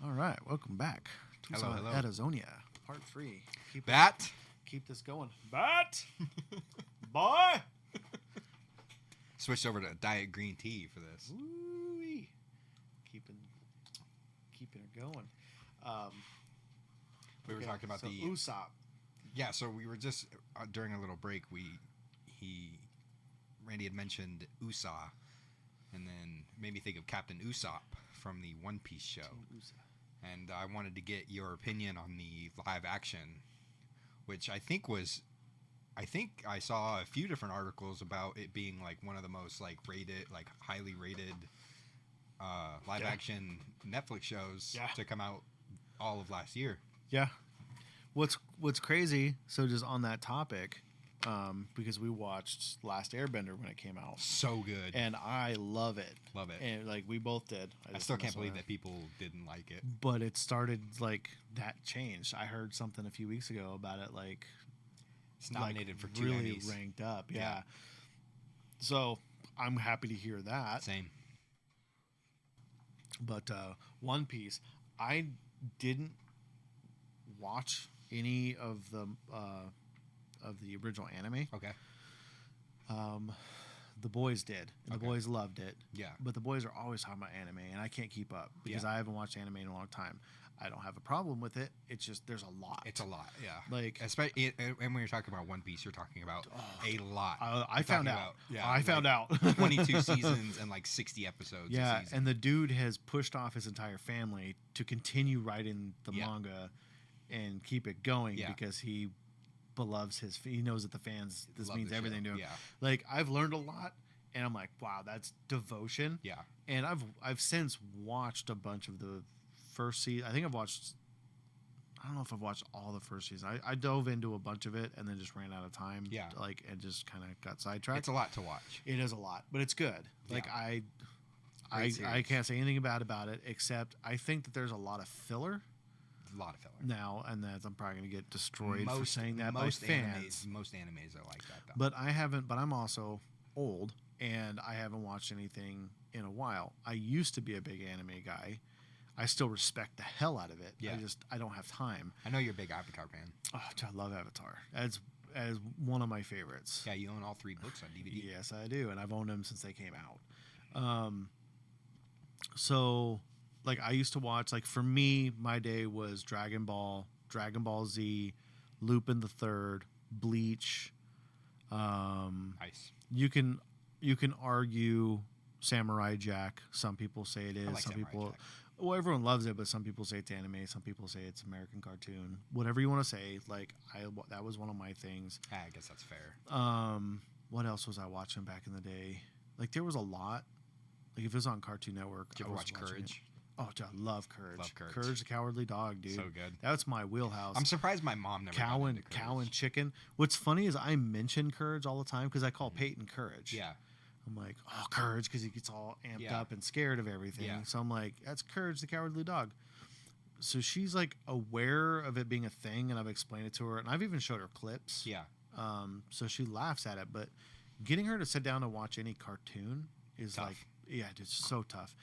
All right, welcome back. Hello, hello. Atazonia, part 3. Keep this going. Bat, boy. Switched over to diet green tea for this. Ooh-wee. Keeping it going. We were talking about so the Usopp. Yeah, so we were just during a little break. Randy had mentioned Usopp, and then made me think of Captain Usopp from the One Piece show. And I wanted to get your opinion on the live action, which I think I saw a few different articles about it being like one of the most highly rated live action Netflix shows to come out all of last year. Yeah. What's crazy? So just on that topic, because we watched Last Airbender when it came out, so good, and I love it. Love it, and like we both did. I still can't believe that people didn't like it. But it started like that changed. I heard something a few weeks ago about it. Like it's nominated for 2 really Emmys. Ranked up. Yeah. So I'm happy to hear that. Same. But One Piece, I didn't watch any of the original anime. Okay. The boys did, and the boys loved it. Yeah. But the boys are always talking about anime, and I can't keep up because I haven't watched anime in a long time. I don't have a problem with it. It's just there's a lot. It's a lot, yeah. Like, especially, and when you're talking about One Piece, you're talking about a lot. I found out. I found out. 22 seasons and like 60 episodes. Yeah, a season. and the dude has pushed off his entire family to continue writing the manga and keep it going because he he knows that the fans, this means everything to him. Yeah. Like, I've learned a lot, and I'm like, wow, that's devotion. Yeah. And I've since watched a bunch of the first season. I don't know if I've watched all the first season. I dove into a bunch of it and then just ran out of time. Yeah. And just kind of got sidetracked. It's a lot to watch. It is a lot, but it's good. Like, I can't say anything bad about it, except I think that there's a lot of filler. A lot of filler Now, and that I'm probably going to get destroyed for saying that by fans. Most animes are like that, though. But I'm also old, and I haven't watched anything in a while. I used to be a big anime guy. I still respect the hell out of it. Yeah. I don't have time. I know you're a big Avatar fan. Oh, I love Avatar. As one of my favorites. Yeah, you own all 3 books on DVD. Yes, I do, and I've owned them since they came out. So, like, I used to watch, like, for me, my day was Dragon Ball, Dragon Ball Z, Lupin the Third, Bleach. Nice. You can argue Samurai Jack. Some people say it is. I like some Samurai people, Jack. well, everyone loves it, but some people say it's anime. Some people say it's American cartoon. Whatever you want to say. Like, that was one of my things. I guess that's fair. What else was I watching back in the day? Like, there was a lot. Like, if it was on Cartoon Network, Did you ever watch Courage? It. Oh, I love Courage. Love Courage. Courage the Cowardly Dog, dude. So good. That's my wheelhouse. I'm surprised my mom never got into Courage. Cow and Chicken. What's funny is I mention Courage all the time because I call Peyton Courage. Yeah. I'm like, oh, Courage, because he gets all amped up and scared of everything. Yeah. So I'm like, that's Courage the Cowardly Dog. So she's like aware of it being a thing, and I've explained it to her, and I've even showed her clips. Yeah. So she laughs at it, but getting her to sit down and watch any cartoon is tough. Like, yeah, it's so tough.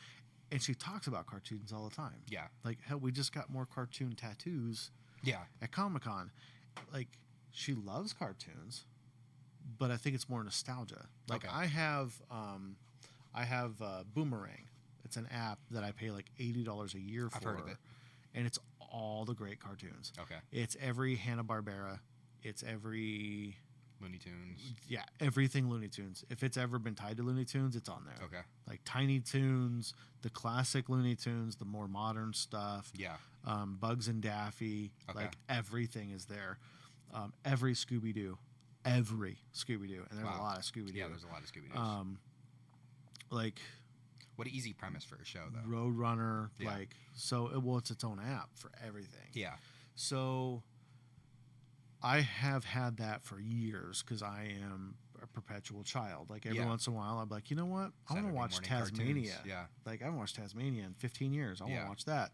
And she talks about cartoons all the time. Yeah. Like, hell, we just got more cartoon tattoos. Yeah. At Comic-Con. Like, she loves cartoons, but I think it's more nostalgia. Like, Okay. I have Boomerang. It's an app that I pay like $80 a year for. I've heard of it. And it's all the great cartoons. Okay. It's every Hanna-Barbera. It's every... Looney Tunes. Yeah, everything Looney Tunes. If it's ever been tied to Looney Tunes, it's on there. Okay. Like Tiny Toons, the classic Looney Tunes, the more modern stuff. Yeah. Bugs and Daffy. Okay. Like, everything is there. Every Scooby-Doo. Every Scooby-Doo. And there's a lot of Scooby-Doo. Yeah, there's a lot of Scooby-Doos. Like... What an easy premise for a show, though. Roadrunner. Yeah. Like, so, it's its own app for everything. Yeah. So... I have had that for years because I am a perpetual child. Like, every once in a while, I'm like, you know what? I want to watch Tasmania. Cartoons. Yeah. Like, I haven't watched Tasmania in 15 years. I want to watch that.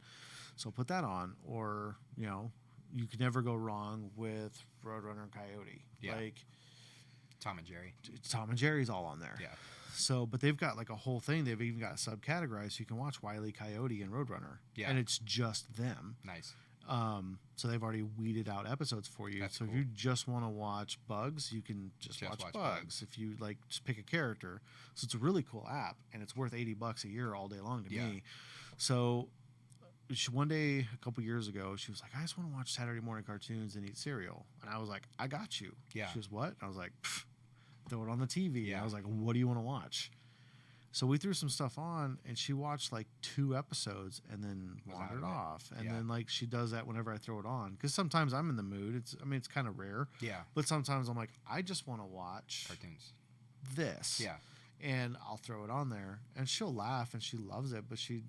So put that on. Or, you know, you can never go wrong with Roadrunner and Coyote. Yeah. Like, Tom and Jerry. Tom and Jerry's all on there. Yeah. So, but they've got like a whole thing. They've even got subcategorized, so you can watch Wile E. Coyote and Roadrunner. Yeah. And it's just them. Nice. So they've already weeded out episodes for you. That's so cool. if you just want to watch Bugs, you can just watch watch Bugs. Bugs. If you like, just pick a character. So it's a really cool app, and it's worth $80 a year all day long to Yeah. me. So one day, a couple years ago, she was like, "I just want to watch Saturday morning cartoons and eat cereal," and I was like, "I got you." Yeah. She was, "What?" And I was like, "Throw it on the TV." Yeah. I was like, "What do you want to watch?" So we threw some stuff on, and she watched like 2 episodes and then Was out wandered of it. off. And Yeah. then like she does that whenever I throw it on, because sometimes I'm in the mood. It's kind of rare, Yeah. but sometimes I'm like, I just want to watch Cartoons. this. Yeah. And I'll throw it on there, and she'll laugh and she loves it, but she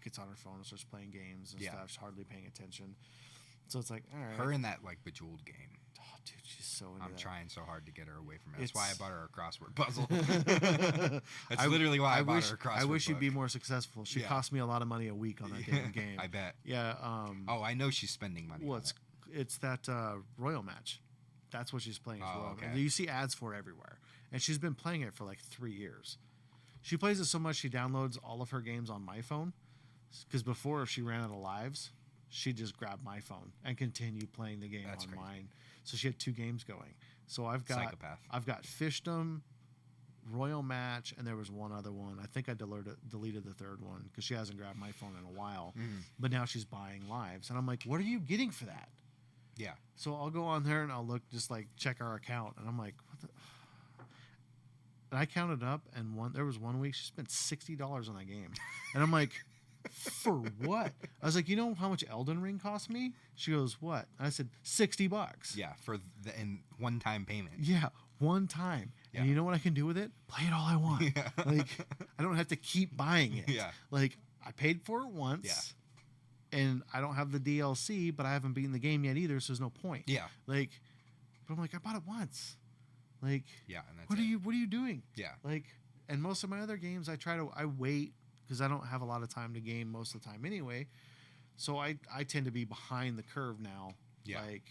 gets on her phone and starts playing games and Yeah. stuff. She's hardly paying attention. So it's like, all right. Her in that like Bejeweled game. Oh, dude, she's so into I'm that. trying so hard to get her away from it. That's why I It's- bought her a crossword puzzle. That's literally why I bought her a crossword I wish you'd be book. more successful. She Yeah. cost me a lot of money a week on that damn game. I bet. Yeah. Oh, I know she's spending money. Well, on it's that Royal Match. That's what she's playing. Is Oh, Royal okay. Match. You see ads for it everywhere, and she's been playing it for like 3 years. She plays it so much she downloads all of her games on my phone. Because before, if she ran out of lives, she'd just grab my phone and continue playing the game That's on crazy. mine. So she had 2 games going. So I've Psychopath. got Fishdom, Royal Match, and there was one other one. I think I deleted the third one because she hasn't grabbed my phone in a while. But now she's buying lives, and I'm like, what are you getting for that? Yeah. So I'll go on there and I'll look, just like check our account, and I'm like, what the? And I counted up, and there was one week she spent $60 on that game, and I'm like, for what? I was like, you know how much Elden Ring cost me? She goes, what? And I said, $60. Yeah. For the in one-time payment. Yeah, one time. And Yeah. you know what I can do with it? Play it all I want. Yeah. Like, I don't have to keep buying it. Yeah. Like, I paid for it once. Yeah. And I don't have the DLC, but I haven't beaten the game yet either, so there's no point. Yeah. Like, but I'm like, I bought it once. Like, Yeah. And that's what it. are you doing? Yeah. Like, and most of my other games, I wait because I don't have a lot of time to game most of the time anyway. So I tend to be behind the curve now. Yeah. Like,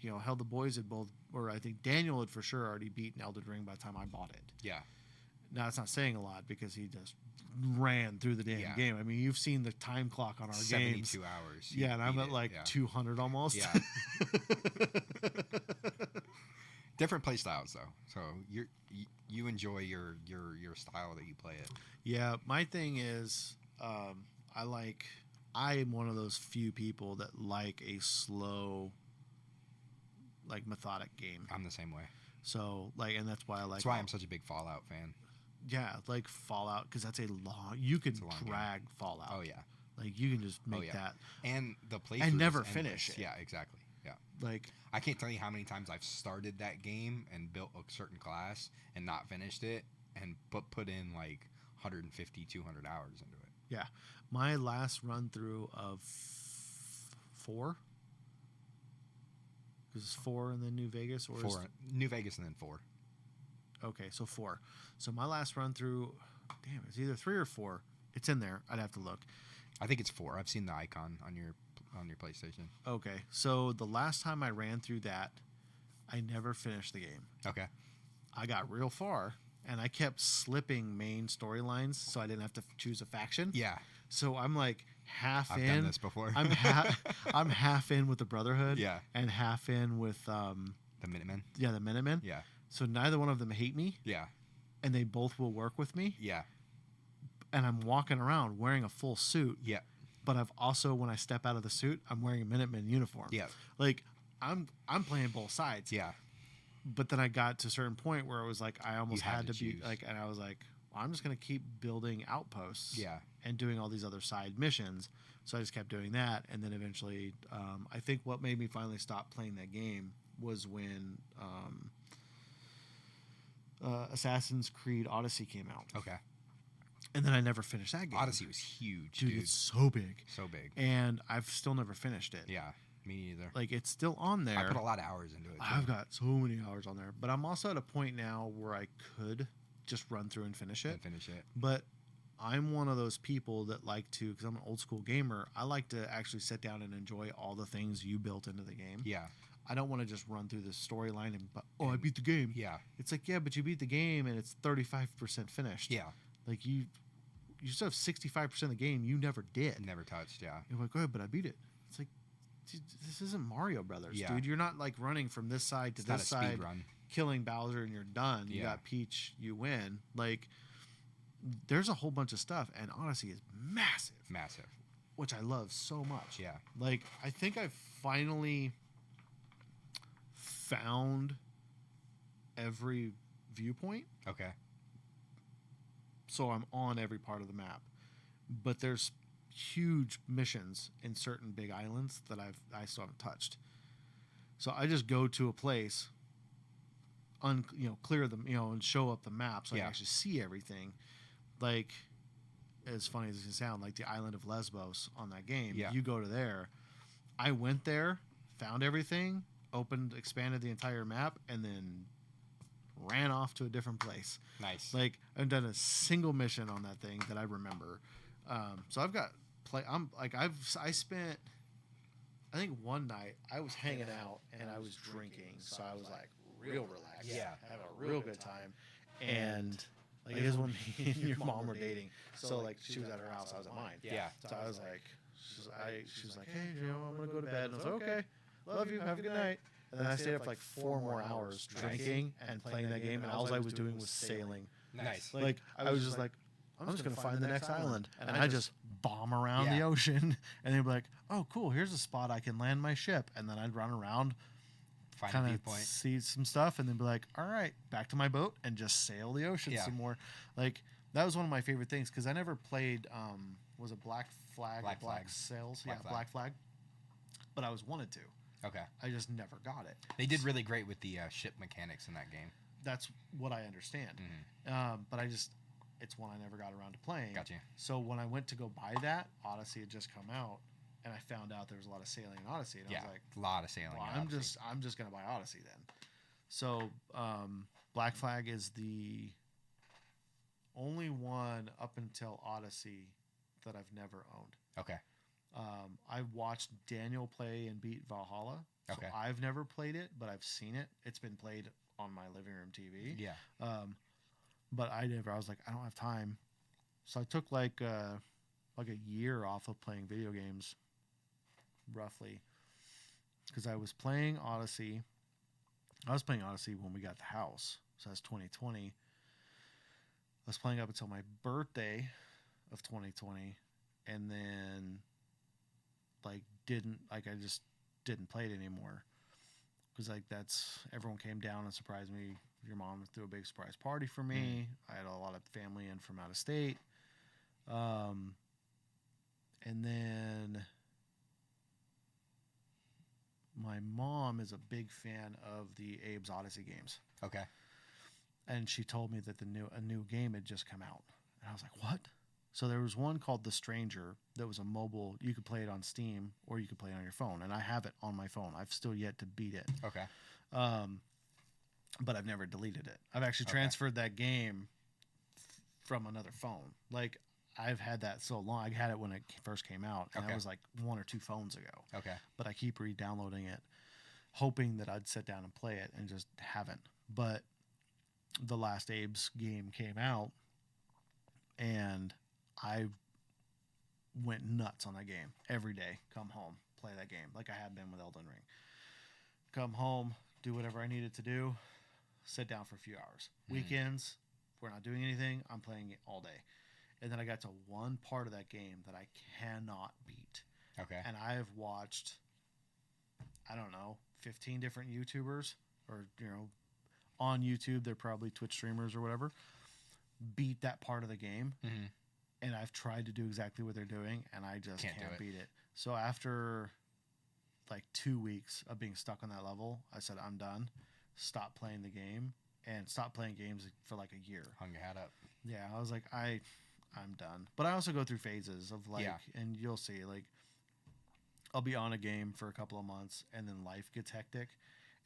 you know, hell, the boys had both, or I think Daniel had for sure already beaten Elden Ring by the time I bought it. Yeah. Now, it's not saying a lot because he just ran through the damn Yeah. game. I mean, you've seen the time clock on our 72 games. hours. Yeah, and I'm beat at it. like Yeah. 200 almost. Yeah. Different play styles though. So you enjoy your style that you play it. Yeah, my thing is, I am one of those few people that like a slow, like methodic game. I'm the same way. So like, and that's why I like. That's why I'm such a big Fallout fan. Yeah, like Fallout, because that's a long. You can It's a long game. drag Fallout. Oh yeah. Like you can just make yeah. that. And the playthrough And is never endless. finish it. Yeah, exactly. Yeah. Like I can't tell you how many times I've started that game and built a certain class and not finished it and put in like 150, 200 hours into it. yeah, my last run through of 4. Because it's 4 and then New Vegas, or is 4 New Vegas and then 4. okay, so 4. So my last run through, damn, it's either 3 or 4. It's in there. I'd have to look. I think it's 4. I've seen the icon on your PlayStation. Okay, so the last time I ran through that, I never finished the game. Okay. I got real far, and I kept slipping main storylines, so I didn't have to choose a faction. Yeah. So I'm like half I've in. done this before. I'm half in with the Brotherhood. Yeah. And half in with The Minutemen. the Minutemen. Yeah. So neither one of them hate me, Yeah. and they both will work with me. Yeah. And I'm walking around wearing a full suit. Yeah. But I've also, when I step out of the suit, I'm wearing a Minuteman uniform. Yeah. Like I'm playing both sides. Yeah. But then I got to a certain point where it was like I almost You had had to to be choose. like, and I was like, well, I'm just gonna keep building outposts. Yeah. And doing all these other side missions. So I just kept doing that, and then eventually, I think what made me finally stop playing that game was when Assassin's Creed Odyssey came out, Okay. and then I never finished that game. Odyssey was huge, dude, dude. it's so big, So big. and I've still never finished it. Yeah. Me neither. Like it's still on there. I put a lot of hours into it. Too. I've got so many hours on there, but I'm also at a point now where I could just run through and finish it. And finish it. But I'm one of those people that like to, because I'm an old school gamer, I like to actually sit down and enjoy all the things you built into the game. Yeah. I don't want to just run through this storyline and I beat the game. Yeah. It's like, yeah, but you beat the game and it's 35% finished. Yeah. Like you still have 65% of the game you never did. Never touched. Yeah. You're like, oh, but I beat it. It's like, dude, this isn't Mario Brothers, Yeah. dude. You're not like running from this side to It's not this a side, speed run. killing Bowser and you're done. You Yeah. got Peach, you win. Like, there's a whole bunch of stuff, and Odyssey is massive, Massive. which I love so much. Yeah. Like, I think I've finally found every viewpoint, Okay. so I'm on every part of the map. But there's huge missions in certain big islands that I still haven't touched. So I just go to a place, clear them, and show up the map so I Yeah. can actually see everything. Like, as funny as it can sound, like the island of Lesbos on that game, Yeah. you go to there. I went there, found everything, expanded the entire map, and then ran off to a different place. Nice. Like, I've done a single mission on that thing that I remember. So I've got I spent, I think one night I was hanging out and I was drinking, so I was like real relaxed, Yeah. having a real good time. And like, it was when me and your mom were dating, so like she was at her house, I was at mine. Yeah. So I was like, she was like, hey, I'm gonna go to bed, and I was like, okay, love you, have a good night. And then I stayed up for like 4 more hours drinking and playing that game, and all I was doing was sailing. Nice. Like, I was just like, I'm just gonna find the next island, and I just bomb around the Yeah. ocean, and they'd be like, oh, cool, here's a spot I can land my ship, and then I'd run around, Find a kind of viewpoint. see some stuff, and then be like, all right, back to my boat and just sail the ocean Yeah. some more. Like, that was one of my favorite things because I never played. Was it Black Flag? Black or Black Flag. Sails? Black Yeah, Flag. Black Flag. But I was wanted to. Okay. I just never got it. They did really great with the ship mechanics in that game. That's what I understand. But it's one I never got around to playing. Gotcha. So when I went to go buy that, Odyssey had just come out, and I found out there was a lot of sailing in Odyssey, and Yeah. I was like, A lot of sailing. well, in Odyssey. I'm just gonna buy Odyssey then. So Black Flag is the only one up until Odyssey that I've never owned. Okay. I've watched Daniel play and beat Valhalla. So Okay. I've never played it, but I've seen it. It's been played on my living room TV. Yeah. But I was like, I don't have time. So I took like a year off of playing video games, roughly, because I was playing Odyssey. I was playing Odyssey when we got the house, so that's 2020. I was playing up until my birthday of 2020, and then I just didn't play it anymore because everyone came down and surprised me. Your mom threw a big surprise party for me. I had a lot of family in from out of state. And then my mom is a big fan of the Abe's Odyssey games. Okay. And she told me that a new game had just come out. And I was like, what? So there was one called The Stranger that was a mobile. You could play it on Steam or you could play it on your phone. And I have it on my phone. I've still yet to beat it. Okay. But I've never deleted it. I've actually transferred that game from another phone. Like, I've had that so long. I had it when it first came out, and that was like 1 or 2 phones ago. Okay. But I keep re-downloading it, hoping that I'd sit down and play it, and just haven't. But the last Abe's game came out, and I went nuts on that game every day. Come home, play that game like I had been with Elden Ring. Come home, do whatever I needed to do, sit down for a few hours. Weekends, if we're not doing anything, I'm playing it all day. And then I got to one part of that game that I cannot beat. Okay. And I have watched, I don't know, 15 different YouTubers, or, on YouTube, they're probably Twitch streamers or whatever, beat that part of the game. Mm-hmm. And I've tried to do exactly what they're doing, and I just can't do it. beat it. So after like 2 weeks of being stuck on that level, I said, I'm done. Stop playing the game, and stop playing games for like a year. Hung your hat up. Yeah, I was like, I'm done. But I also go through phases of like, Yeah. and you'll see, like, I'll be on a game for a couple of months, and then life gets hectic,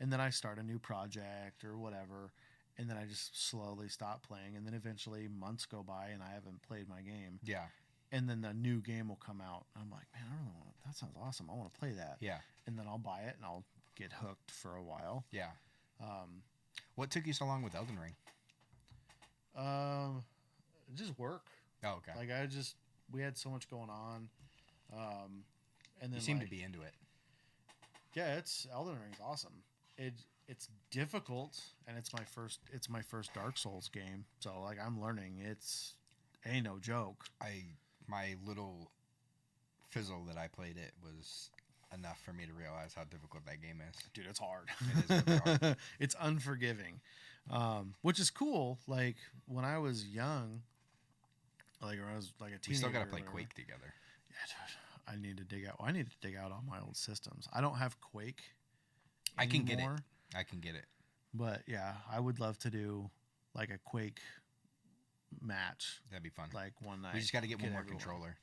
and then I start a new project or whatever, and then I just slowly stop playing, and then eventually months go by, and I haven't played my game, Yeah. and then the new game will come out, and I'm like, man, I really want that sounds awesome. I want to play that. Yeah. And then I'll buy it, and I'll get hooked for a while. Yeah. Um, What took you so long with Elden Ring? just work. Oh, okay. Like we had so much going on. And then You seem to like, be into it. yeah, Elden Ring's awesome. It's difficult, and it's my first Dark Souls game. So like I'm learning. It ain't no joke. My little fizzle that I played it was enough for me to realize how difficult that game is. Dude, it's hard. It is really hard. It's unforgiving, which is cool. Like when I was young, like when I was like a teenager. We still got to play or whatever. Quake together. Yeah, dude. I need to dig out all my old systems. I don't have Quake I can get it. anymore, I can get it. but yeah, I would love to do like a Quake match, That'd be fun. like one night. We just got to get one more everyone. controller.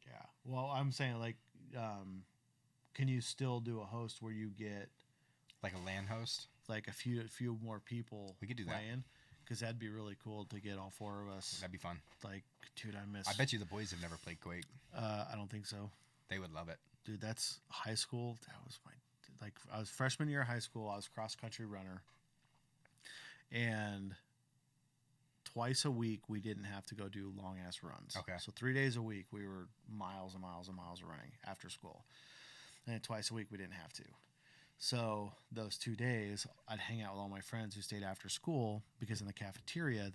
Yeah. Well, I'm saying like, can you still do a host where you get Like a LAN host. like a few more people? We could do that. playing? Because that'd be really cool to get all four of us. That'd be fun. Like, dude, I miss. I bet you the boys have never played Quake. I don't think so, They would love it. dude. That's high school. That was I was freshman year of high school. I was cross country runner, and twice a week we didn't have to go do long ass runs. Okay. So 3 days a week we were miles and miles and miles of running after school, and twice a week we didn't have to. So those 2 days, I'd hang out with all my friends who stayed after school because in the cafeteria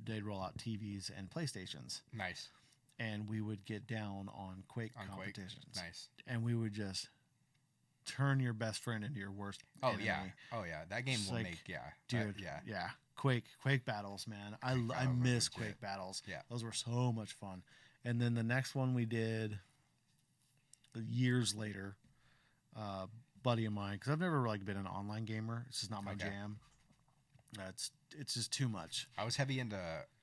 they'd roll out TVs and PlayStations, Nice. and we would get down on Quake On Quake. competitions, Nice. and we would just turn your best friend into your worst. Oh enemy. yeah. Oh yeah. That game It's will like, make dude. yeah. Quake battles, man. I battles are miss legit. Quake battles. Yeah. Those were so much fun. And then the next one we did years later, buddy of mine, because I've never like been an online gamer. It's just not my Okay. jam. It's just too much. I was heavy into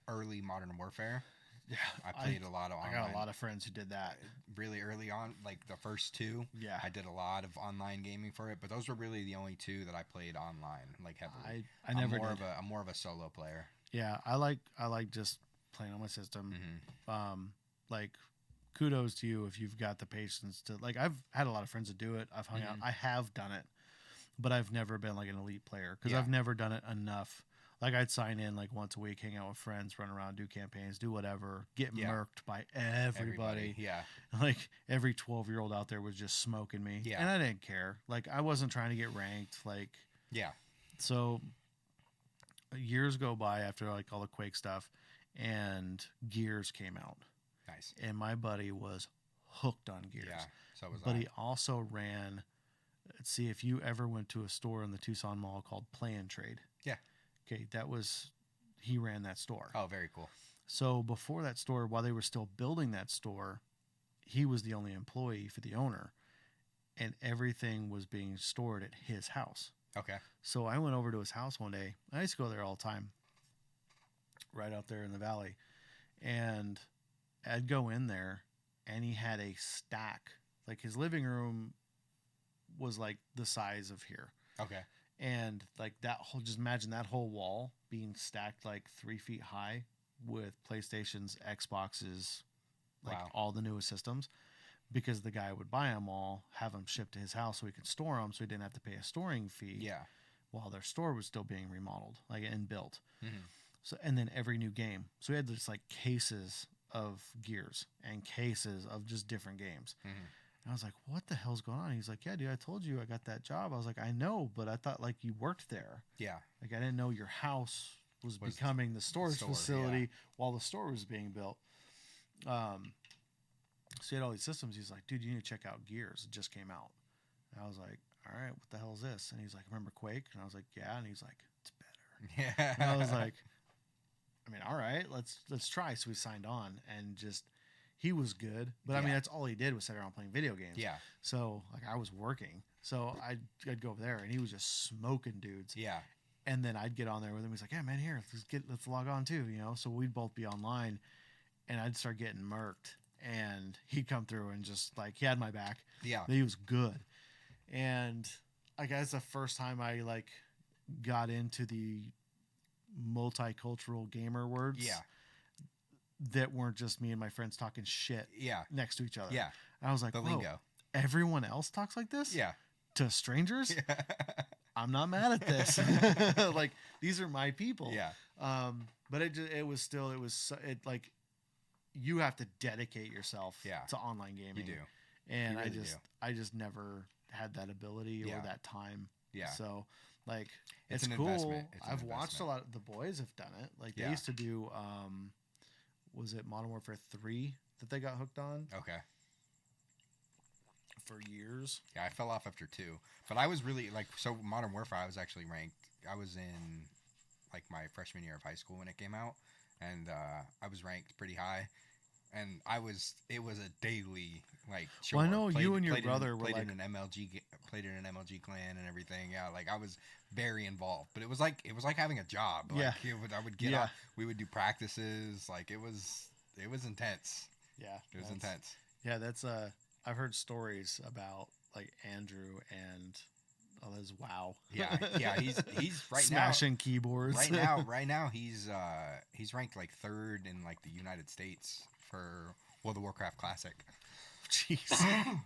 early Modern Warfare. Yeah, I played a lot of I online. got a lot of friends who did that. Really early on, like the first two. Yeah, I did a lot of online gaming for it, but those were really the only two that I played online, like heavily. I never I'm did. I'm more of a solo player. Yeah, I like just playing on my system. Mm-hmm. Like kudos to you if you've got the patience to like. I've had a lot of friends that do it. I've hung out. Mhm. I have done it, but I've never been like an elite player because Yeah. I've never done it enough. Like I'd sign in like once a week, hang out with friends, run around, do campaigns, do whatever, get Yeah. murked by everybody. Yeah. Like every 12-year-old out there was just smoking me, Yeah. and I didn't care. Like I wasn't trying to get ranked. Like Yeah. so, years go by after like all the Quake stuff, and Gears came out, Nice. and my buddy was hooked on Gears. Yeah. So was But I. he also ran. Let's see if you ever went to a store in the Tucson Mall called Play and Trade. Yeah. Okay, he ran that store. Oh, very cool. So before that store, while they were still building that store, he was the only employee for the owner, and everything was being stored at his house. Okay. So I went over to his house one day. I used to go there all the time, right out there in the valley. And I'd go in there, and he had a stack. Like his living room was like the size of here. Okay. And like just imagine that whole wall being stacked like 3 feet high with PlayStations, Xboxes, like Wow. all the newest systems. Because the guy would buy them all, have them shipped to his house so he could store them, so he didn't have to pay a storing fee. Yeah. While their store was still being remodeled, like and built. Mhm. So and then every new game. So we had just like cases of Gears and cases of just different games. Mhm. And I was like, "What the hell's going on?" He's like, "Yeah, dude, I told you I got that job." I was like, "I know, but I thought like you worked there. Yeah. Like I didn't know your house was Was becoming the storage store, facility while the store was being built." So he had all these systems. He's like, "Dude, you need to check out Gears. It just came out." And I was like, "All right, what the hell is this?" And he's like, "Remember Quake?" And I was like, "Yeah." And he's like, "It's better." Yeah. And I was like, I mean, all right, let's try. So we signed on, and just he was good, but I mean, Yeah. that's all he did was sit around playing video games. Yeah. So like I was working, so I'd go over there, and he was just smoking dudes. Yeah. And then I'd get on there with him. He's like, "Yeah, man, here, let's log on too," you know. So we'd both be online, and I'd start getting murked, and he'd come through and just like he had my back. Yeah. He was good, and I guess the first time I like got into the multicultural gamer words, Yeah. that weren't just me and my friends talking shit Yeah. next to each other. Yeah. I was like, The "Whoa, lingo. everyone else talks like this?" Yeah. to strangers, I'm not mad at this. Like, these are my people. Yeah. But it was like, you have to dedicate yourself Yeah. to online gaming. You do. And You really I just never had that ability Yeah. or that time. Yeah. So, like, It's it's an cool. investment. It's an I've watched a investment. lot of the boys have done it. Like, they Yeah. used to do was it Modern Warfare 3 that they got hooked on Okay. for years? Yeah, I fell off after 2. But I was really like, so Modern Warfare, I was actually ranked. I was in like my freshman year of high school when it came out, and I was ranked pretty high. And it was a daily like. Well, I chore. know you and your played brother in, were played like, in an played in an MLG clan and everything. Yeah, like I was very involved. But it was like having a job. Like, Yeah. I would get Yeah. up. We would do practices. Like it was intense. yeah, It was that's- intense. Yeah, that's I've heard stories about like Andrew and his WoW. Yeah, yeah. He's right smashing keyboards. now. Right now, he's ranked like 3rd in like the United States for World of Warcraft Classic. Jeez.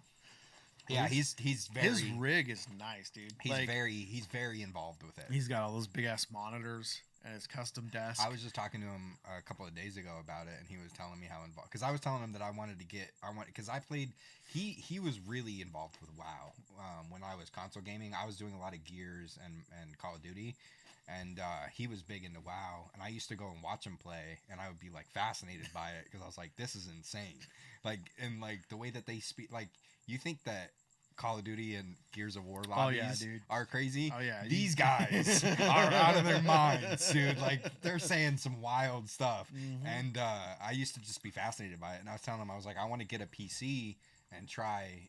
Yeah, he's very His rig is nice, dude. he's Like, very involved with it. he's got all those big ass monitors and his custom desk. I was just talking to him a couple of days ago about it, and he was telling me how involved. Because I was telling him that I wanted to get, because I played. He was really involved with WoW when I was console gaming. I was doing a lot of Gears and Call of Duty, and he was big into WoW. And I used to go and watch him play, and I would be like fascinated by it because I was like, this is insane. Like, and like the way that they speak, like you think that Call of Duty and Gears of War lobbies dude. are crazy. Oh, yeah. These guys are out of their minds, dude. Like they're saying some wild stuff. Mhm. And I used to just be fascinated by it. And I was telling him, I was like, I want to get a PC and try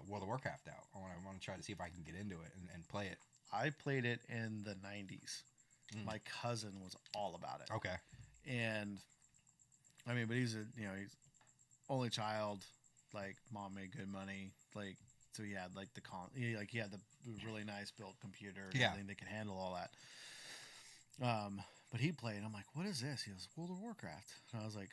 World of Warcraft out. I want to try to see if I can get into it and play it. I played it in the 90s. Mm. My cousin was all about it. Okay. And I mean, but he's he's only child. Like, mom made good money. Like, so he had like he had the really nice built computer and Yeah. everything that could handle all that. But he played. I'm like, what is this? He goes, World of Warcraft. And I was like,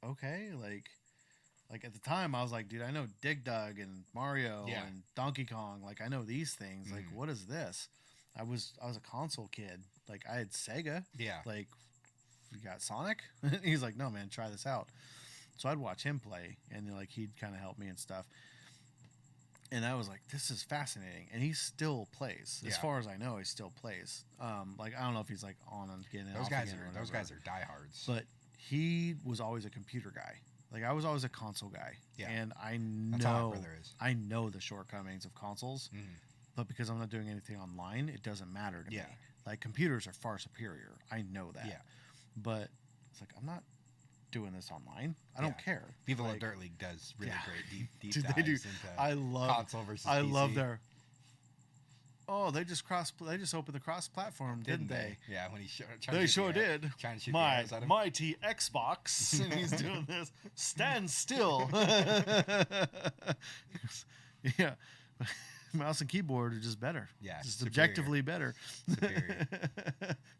okay. Like at the time, I was like, dude, I know Dig Dug and Mario Yeah. and Donkey Kong. Like, I know these things. Like, Mhm. what is this? I was a console kid. Like, I had Sega. Yeah. Like, you got Sonic? He's like, no, man, try this out. So I'd watch him play, and like he'd kind of help me and stuff. And I was like, this is fascinating. And he still plays. As Yeah. far as I know, he still plays. Like, I don't know if he's like on and getting Those off guys again or are whatever. diehards. But he was always a computer guy. Like, I was always a console guy. Yeah. And I That's how my know brother is. I know the shortcomings of consoles, Mhm. but because I'm not doing anything online, it doesn't matter to Yeah. me. Like, computers are far superior. I know that. Yeah. But it's like, I'm not doing this online. I don't Yeah. care. Viva La Like, Dirt League does really yeah. great deep Dude, dives they do. into I love console versus I PC. love their. Oh, they just opened the cross platform, didn't they? Yeah, when he They sure did. Trying to shoot the My arrows at him. mighty Xbox, and he's doing this. Stand still. Yeah, mouse and keyboard are just better. Yeah, just superior. objectively better. Superior.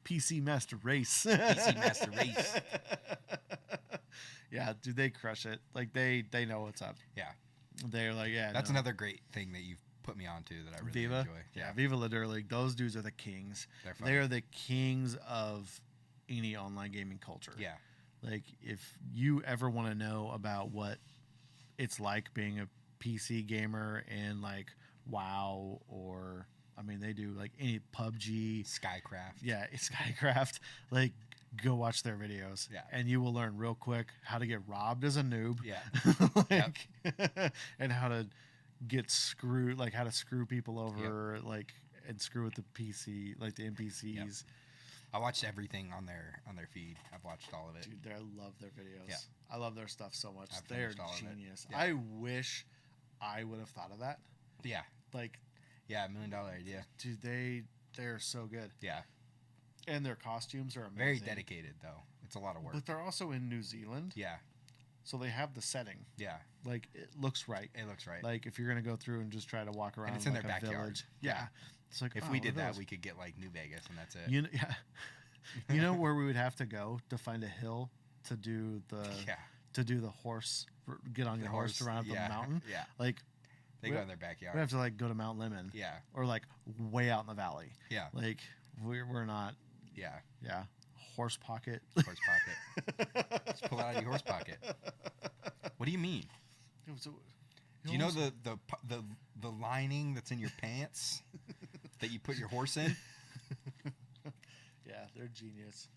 PC Master Race. PC Master Race. Yeah, dude, they crush it. Like they know what's up. Yeah. They're like, yeah. That's no. another great thing that you've put me onto that I really Viva. enjoy. Yeah, Viva La Dirt League. Those dudes are the kings. They're funny. They are the kings of any online gaming culture. Yeah. Like, if you ever want to know about what it's like being a PC gamer in like WoW, or I mean, they do like any PUBG. Skycraft. Yeah, Skycraft. Like, go watch their videos. Yeah. And you will learn real quick how to get robbed as a noob. Yeah. Like, and how to get screwed, like how to screw people over, like, and screw with the PC, like the NPCs. Yep. I watched everything on their feed. I've watched all of it. Dude, I love their videos. Yeah. I love their stuff so much. I've They're finished all of it. genius. Yeah. I wish I would have thought of that. Yeah. Like, Yeah, $1 million idea. dude, they're so good. Yeah. And their costumes are amazing. Very dedicated though. It's a lot of work. But they're also in New Zealand. Yeah. So they have the setting. Yeah. Like, it looks right. It looks right. Like, if you're going to go through and just try to walk around it's in like their a backyard. village. Yeah. It's like, if oh, we look did at that, those. we could get like New Vegas and that's it. You know, yeah. You know where we would have to go to find a hill to do the yeah. to do the horse, get on your horse around yeah. the mountain? Yeah. Like, They go in their backyard. We have to like go to Mount Lemon. Yeah. Or like way out in the valley. Yeah. Like we're not. Yeah. Yeah. Horse pocket. Horse pocket. Just pull it out of your horse pocket. What do you mean? Do you know the lining that's in your pants that you put your horse in? Yeah, they're genius.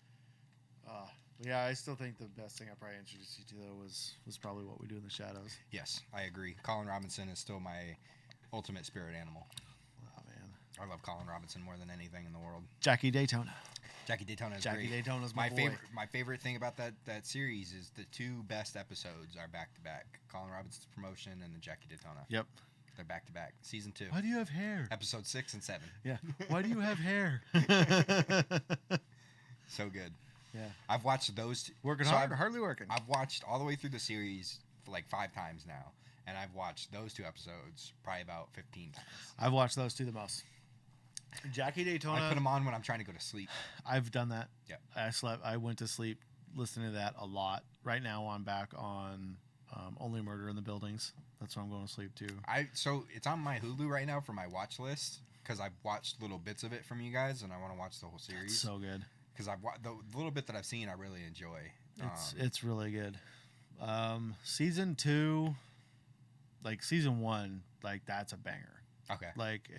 Yeah, I still think the best thing I probably introduced you to though was probably What We Do in the Shadows. Yes, I agree. Colin Robinson is still my ultimate spirit animal. Oh man, I love Colin Robinson more than anything in the world. Jackie Daytona. Jackie Daytona is Jackie great. Daytona's my boy. favorite. My favorite thing about that series is the two best episodes are back to back. Colin Robinson's promotion and the Jackie Daytona. Yep. They're back to back. Season 2. Why do you have hair? Episode 6 and 7. Yeah. Why do you have hair? So good. Yeah. I've watched those. Working so hard, hardly working. I've watched all the way through the series for like 5 times now, and I've watched those 2 episodes probably about 15 times. I've watched those two the most. Jackie Daytona. I put them on when I'm trying to go to sleep. I've done that. Yeah. I went to sleep listening to that a lot. Right now, I'm back on Only Murder in the Buildings. That's what I'm going to sleep to. So it's on my Hulu right now for my watch list because I've watched little bits of it from you guys, and I want to watch the whole series. It's so good. Because the little bit that I've seen, I really enjoy. It's really good. Season 2, like season 1, like that's a banger. Okay. Like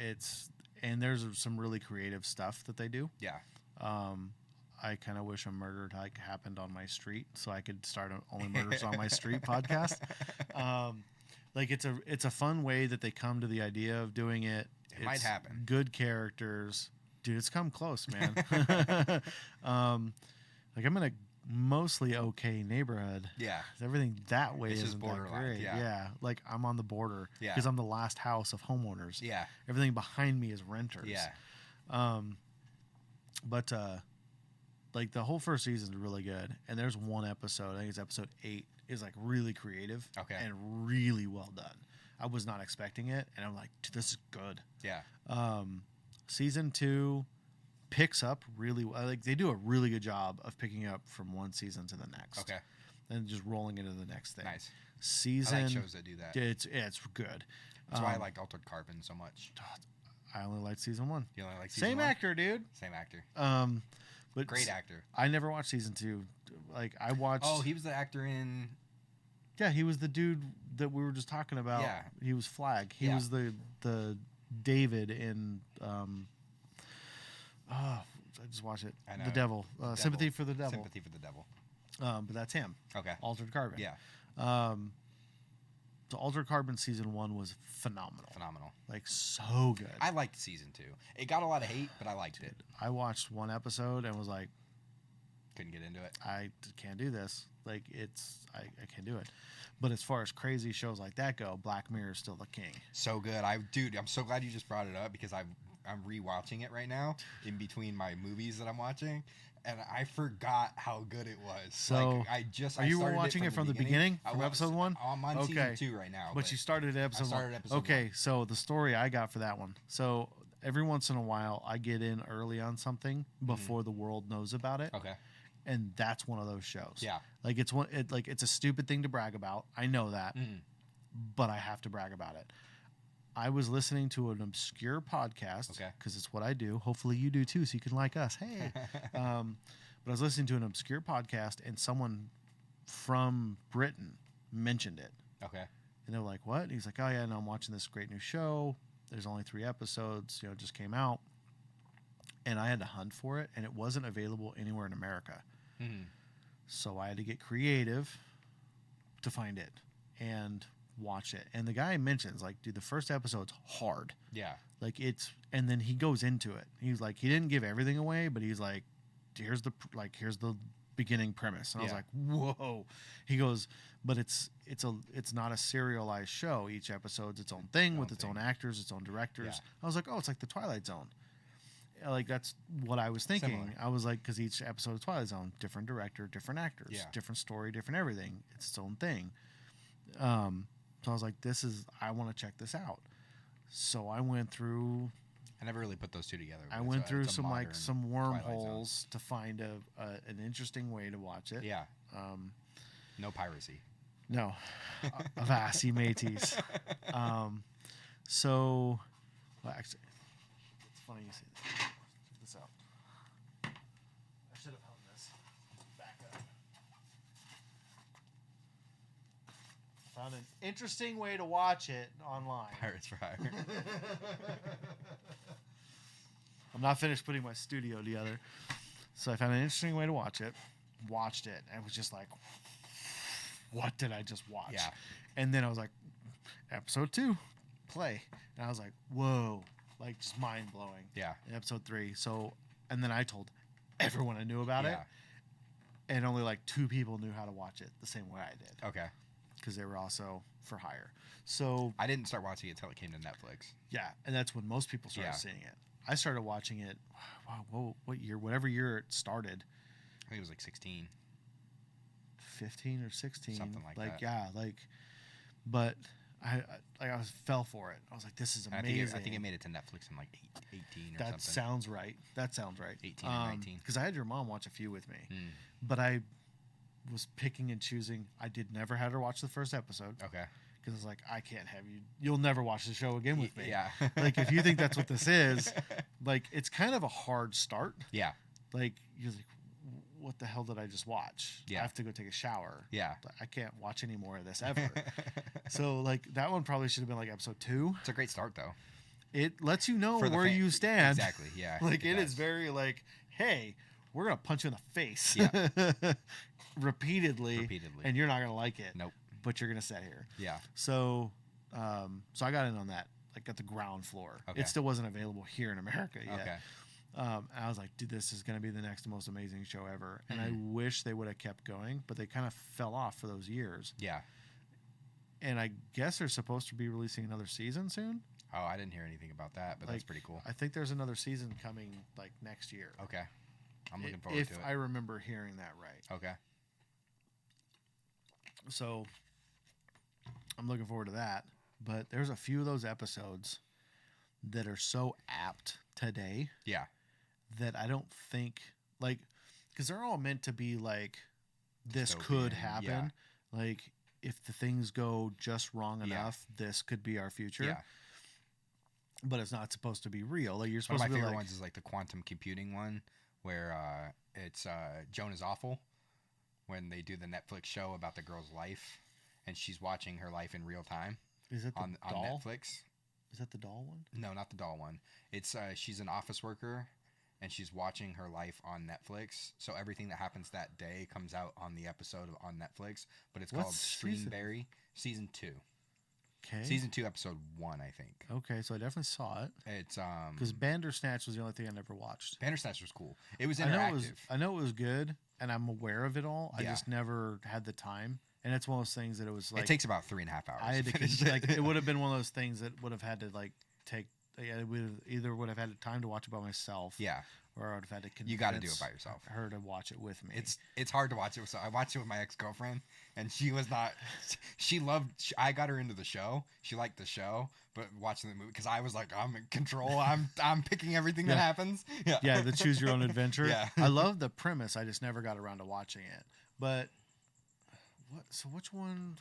and there's some really creative stuff that they do. Yeah. I kind of wish a murder like happened on my street so I could start an Only Murders on My Street podcast. Like it's a fun way that they come to the idea of doing it. It might happen. Good characters. Dude, it's come close, man. Like I'm in a mostly okay neighborhood. Yeah. Everything that way It's isn't just that borderline, great. yeah. Like I'm on the border Yeah. because I'm the last house of homeowners. Yeah. Everything behind me is renters. Yeah. But like the whole first season is really good, and there's one episode, I think it's episode 8, is like really creative. Okay. And really well done. I was not expecting it, and I'm like, dude, this is good. Yeah. Season 2 picks up really well. Like they do a really good job of picking up from one season to the next. Okay. And just rolling into the next thing. Nice. Season. I like shows that do that. It's good. That's why I liked Altered Carbon so much. I only liked season 1. You only like season Same 1? actor, dude. Same actor. But Great actor. I never watched season 2. Like I watched. Oh, he was the actor in. Yeah, he was the dude that we were just talking about. Yeah. He was Flag. He Yeah. was the David in. I just watched it. I know. The Devil. The Sympathy Devil. for the Devil. Sympathy for the Devil. But that's him. Okay. Altered Carbon. Yeah. The Altered Carbon season 1 was phenomenal. Phenomenal. Like so good. I liked season 2. It got a lot of hate, but I liked it. I watched one episode and was like, Couldn't get into it. I can't do this. Like I can't do it. But as far as crazy shows like that go, Black Mirror is still the king. So good. Dude, I'm so glad you just brought it up because I'm rewatching it right now in between my movies that I'm watching, and I forgot how good it was. So, like, are you watching it from the beginning? From episode 1? I'm on season 2 right now. But you started at episode 1. started episode okay, 1. so the story I got for that one. So every once in a while, I get in early on something before the world knows about it. Okay. And that's one of those shows. Yeah. Like it's a stupid thing to brag about. I know that, but I have to brag about it. I was listening to an obscure podcast because it's what I do. Hopefully you do too, so you can like us. Hey, but I was listening to an obscure podcast, and someone from Britain mentioned it. Okay. And they were like, "What?" And he's like, "Oh yeah, no, I'm watching this great new show. There's only 3 episodes. It just came out." And I had to hunt for it, and it wasn't available anywhere in America. So I had to get creative to find it and watch it. And the guy mentions, like, dude, the first episode's hard. Yeah. Like and then he goes into it. He's like, he didn't give everything away, but he's like, here's the beginning premise. And I was like, whoa. He goes, but it's not a serialized show. Each episode's its own thing with its own actors, its own directors. Yeah. I was like, oh, it's like the Twilight Zone. Like that's what I was thinking. Similar. I was like, because each episode of Twilight Zone, different director, different actors, different story, different everything. It's its own thing. So I was like, I want to check this out. So I went through. I never really put those two together. I went through some wormholes to find an interesting way to watch it. Yeah. No piracy. No, avast, ye mateys. So, well, actually, it's funny you say that. Check this out. I should have hung this back up. Found an interesting way to watch it online. Pirates for Hire. I'm not finished putting my studio together. So I found an interesting way to watch it. Watched it. And it was just like, what did I just watch? Yeah. And then I was like, episode 2, play. And I was like, whoa. Like, just mind blowing. Yeah. In episode 3. So, and then I told everyone I knew about it. Yeah. And only like 2 people knew how to watch it the same way I did. Okay. Because they were also for hire. So, I didn't start watching it until it came to Netflix. yeah. And that's when most people started Yeah. seeing it. I started watching it, wow, what year? Whatever year it started. I think it was like 16. 15 or 16. Something like that. Yeah, like, but I fell for it. I was like, this is And amazing. I think it made it to Netflix in like 18 or That something. sounds right. That sounds right. 18 or 19. Because I had your mom watch a few with me, Mm. but I was picking and choosing. I did never had her watch the first episode Okay. because I was like, I can't have you. You'll never watch the show again with me. Yeah. Like, if you think that's what this is, like, it's kind of a hard start. Yeah. Like, you're like, what the hell did I just watch? Yeah. I have to go take a shower. Yeah. I can't watch any more of this ever. So, like, that one probably should have been like episode 2. It's a great start though. It lets you know For the where fan- you stand. Exactly. Yeah. Like, it is does. very like, hey, we're gonna punch you in the face. Yeah. Repeatedly, and you're not gonna like it. Nope. But you're gonna sit here. Yeah. So, so I got in on that, like at the ground floor. Okay. It still wasn't available here in America yet. Okay. And I was like, dude, this is going to be the next most amazing show ever. And I Mm-hmm. wish they would have kept going, but they kind of fell off for those years. Yeah. And I guess they're supposed to be releasing another season soon. Oh, I didn't hear anything about that, but that's Like, pretty cool. I think there's another season coming like next year. Okay. I'm looking forward If to it. I remember hearing that right. Okay. So I'm looking forward to that. But there's a few of those episodes that are so apt today Yeah. that I don't think, like, because they're all meant to be like, this could Dystopian, happen. Like, if the things go just wrong Yeah. enough, this could be our future. Yeah. But it's not supposed to be real. Like, you're One of supposed my to be favorite like, ones is like the quantum computing one, where it's Joan is Awful, when they do the Netflix show about the girl's life, and she's watching her life in real time is it the on doll? Netflix. Is that the doll one? No, not the doll one. It's she's an office worker, and she's watching her life on Netflix. So everything that happens that day comes out on the episode on Netflix. But it's What called season? Streamberry, season 2, Okay. season 2, episode 1, I think. Okay, so I definitely saw it It's because Bandersnatch was the only thing I never watched. Bandersnatch was cool. It was I know interactive. I know it was good, and I'm aware of it all. I Yeah. just never had the time, and it's one of those things that it was like it takes about 3.5 hours. I had to finish like it would have been one of those things that would have had to like take. I would have had time to watch it by myself. Yeah, Or I would have had to convince you got to do it by yourself. her to watch it with me. It's hard to watch it. So I watched it with my ex girlfriend, and she was not. She loved. I got her into the show. She liked the show, but watching the movie because I was like, I'm in control. I'm picking everything that Yeah. happens. Yeah. yeah, the choose your own adventure. Yeah. I love the premise. I just never got around to watching it. But what? So which one?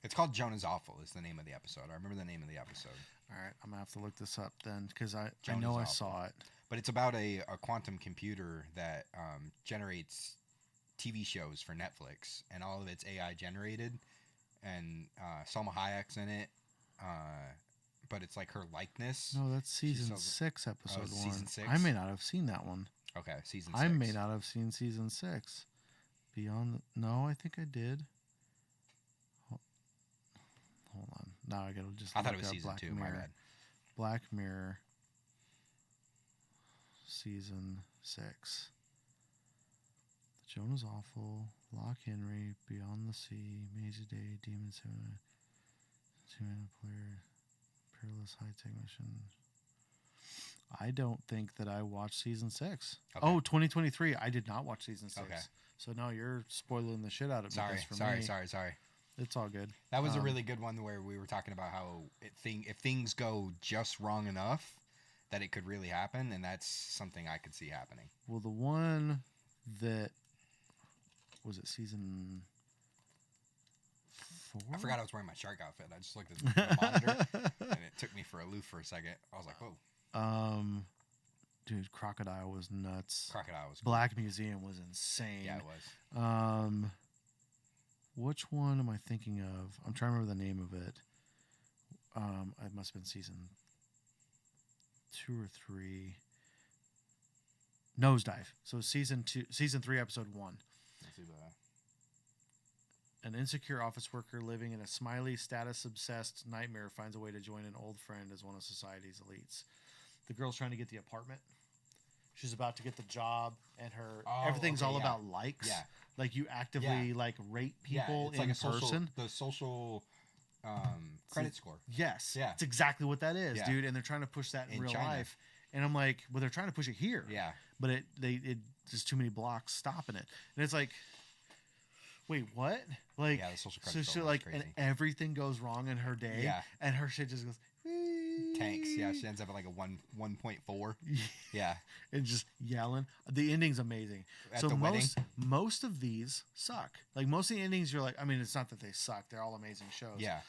It's called Jonah's Awful. Is the name of the episode. I remember the name of the episode. All right, I'm gonna have to look this up then because I Joan know is I Awful. saw it. But it's about a quantum computer that generates TV shows for Netflix, and all of it's AI generated, and Salma Hayek's in it. But it's like her likeness. No, that's season so- 6, episode it's 1. season 6? I may not have seen that one. Okay, season 6. I may not have seen season 6. No, I think I did. Hold on. Now I gotta just. I thought it look was up season Black 2. My Mirror. bad. Black Mirror, season 6. Jonah's Awful, Lock Henry, Beyond the Sea, Mazy Day, Demon 7, Two-Man Player, Perilous High Tech Mission. I don't think that I watched season 6. Okay. Oh, 2023. I did not watch season 6. Okay. So now you're spoiling the shit out of Sorry, this for sorry, me. sorry. It's all good. That was a really good one where we were talking about how if things go just wrong enough that it could really happen, and that's something I could see happening. Well, the one that was it season 4? I forgot I was wearing my shark outfit. I just looked at the monitor, and it took me for a loop for a second. I was like, whoa. Dude, Crocodile was nuts. Crocodile was cool. Black Museum was insane. Yeah, it was. Which one am I thinking of? I'm trying to remember the name of it. It must have been season 2 or 3. Nosedive. So season 3, episode 1. Let's see that. An insecure office worker living in a smiley, status-obsessed nightmare finds a way to join an old friend as one of society's elites. The girl's trying to get the apartment. She's about to get the job, and everything's all about likes. Yeah. Like you actively like rate people it's in like a person. The social credit score. Yes. Yeah. It's exactly what that is, Yeah. dude. And they're trying to push that in real China. life. And I'm like, well, they're trying to push it here. Yeah. But it there's too many blocks stopping it. And it's like, wait, what? Like, Yeah, the social so credit she score like, is and crazy. everything goes wrong in her day. Yeah. And her shit just goes, Tanks. Yeah, she ends up at like a 1.4. Yeah. and just yelling. The ending's amazing. At so the wedding? most of these suck. Like most of the endings, you're like, I mean, it's not that they suck; they're all amazing shows. Yeah.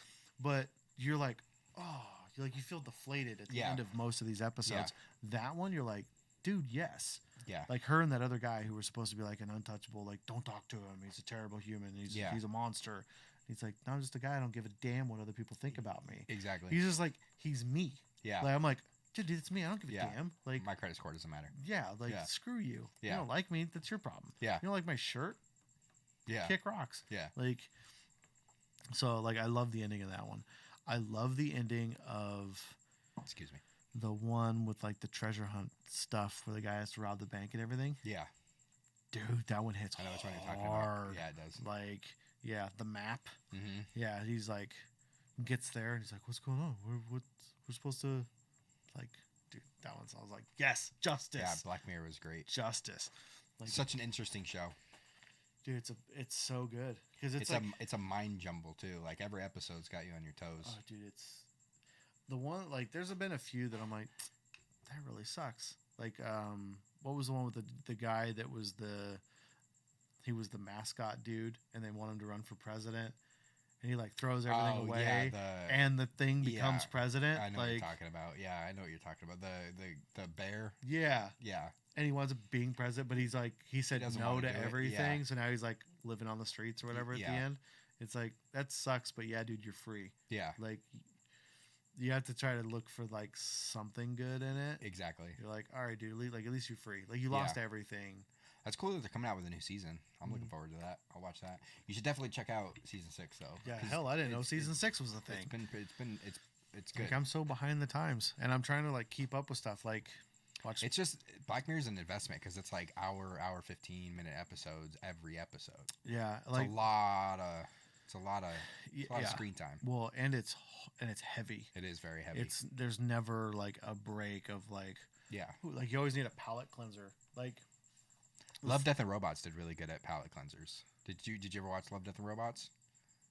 But you're like, oh, you feel deflated at the Yeah. end of most of these episodes. That one, you're like, dude, yes. Yeah. Like her and that other guy who were supposed to be like an untouchable, like don't talk to him. He's a terrible human. He's a monster. He's like, no, I'm just a guy. I don't give a damn what other people think about me. Exactly. He's just like, he's me. Yeah. Like I'm like, dude, it's me. I don't give a damn. Like My credit score doesn't matter. yeah, like Yeah. screw you. Yeah. You don't like me, that's your problem. Yeah. You don't like my shirt? Yeah. Kick rocks. Yeah. Like so like I love the ending of that one. I love the ending of Excuse me. the one with like the treasure hunt stuff where the guy has to rob the bank and everything. Yeah. Dude, that one hits I know which one you're talking hard. about. Yeah, it does. Like, yeah, the map. Mm-hmm. Yeah, he's like gets there and he's like, what's going on? We're supposed to like, dude, that one sounds like yes, justice. Yeah, Black Mirror was great. Justice. Like, Such an interesting show. dude, it's so good because It's a mind jumble too. Like every episode's got you on your toes. oh, dude, it's the one like there's been a few that I'm like, that really sucks. Like, what was the one with the guy that was he was the mascot dude, and they want him to run for president, and he like throws everything away, and the thing becomes president. I know like, what you're talking about. Yeah, I know what you're talking about. The bear. yeah, Yeah. and he winds up being president, but he's like he said doesn't no wanna to do it, everything, yeah. so now he's like living on the streets or whatever at the Yeah. end. It's like that sucks, but yeah, dude, you're free. Yeah. Like you have to try to look for like something good in it. Exactly. You're like, all right, dude, like at least you're free. Like you lost everything. That's cool that they're coming out with a new season. I'm looking forward to that. I'll watch that. You should definitely check out season 6 though. Yeah, 'cause hell, I didn't know season 6 was a thing. It's good. Like I'm so behind the times, and I'm trying to like keep up with stuff. Like watch. It's just Black Mirror's an investment because it's like hour 15-minute episodes every episode. Yeah, It's like a lot of screen time. well, and it's heavy. It is very heavy. There's never like a break of like yeah. like you always need a palate cleanser. Like Love, Death and Robots did really good at palate cleansers. Did you ever watch Love, Death and Robots?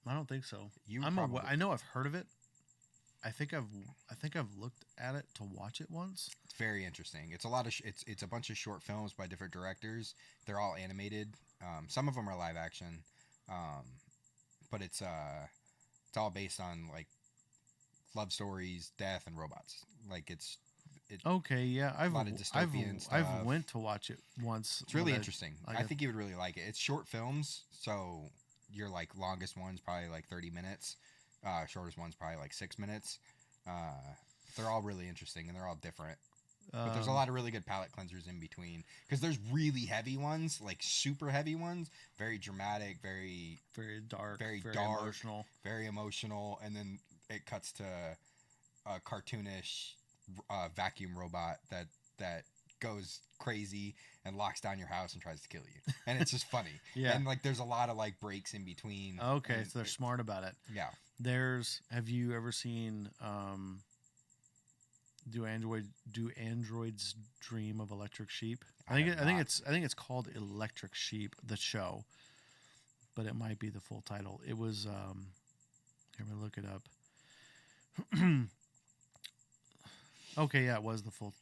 I don't think so. Probably, I know I've heard of it. I think I've looked at it to watch it once. It's very interesting. It's a lot of it's a bunch of short films by different directors. They're all animated. Some of them are live action, but it's all based on like love stories, death, and robots. Like it's Okay, yeah, a lot of dystopian stuff. I've went to watch it once. It's really interesting. like I think you would really like it. It's short films, so your like longest one's probably like 30 minutes. Shortest one's probably like 6 minutes. They're all really interesting and they're all different. But there's a lot of really good palate cleansers in between because there's really heavy ones, like super heavy ones, very dramatic, very dark, very emotional, very emotional, and then it cuts to a cartoonish vacuum robot that goes crazy and locks down your house and tries to kill you, and it's just funny. Yeah, and like there's a lot of like breaks in between. Okay, and so they're smart about it. Yeah. Have you ever seen do androids dream of electric sheep? I think it's called Electric Sheep, the show, but it might be the full title. It was here, I'm gonna look it up. Okay, yeah, it was the full.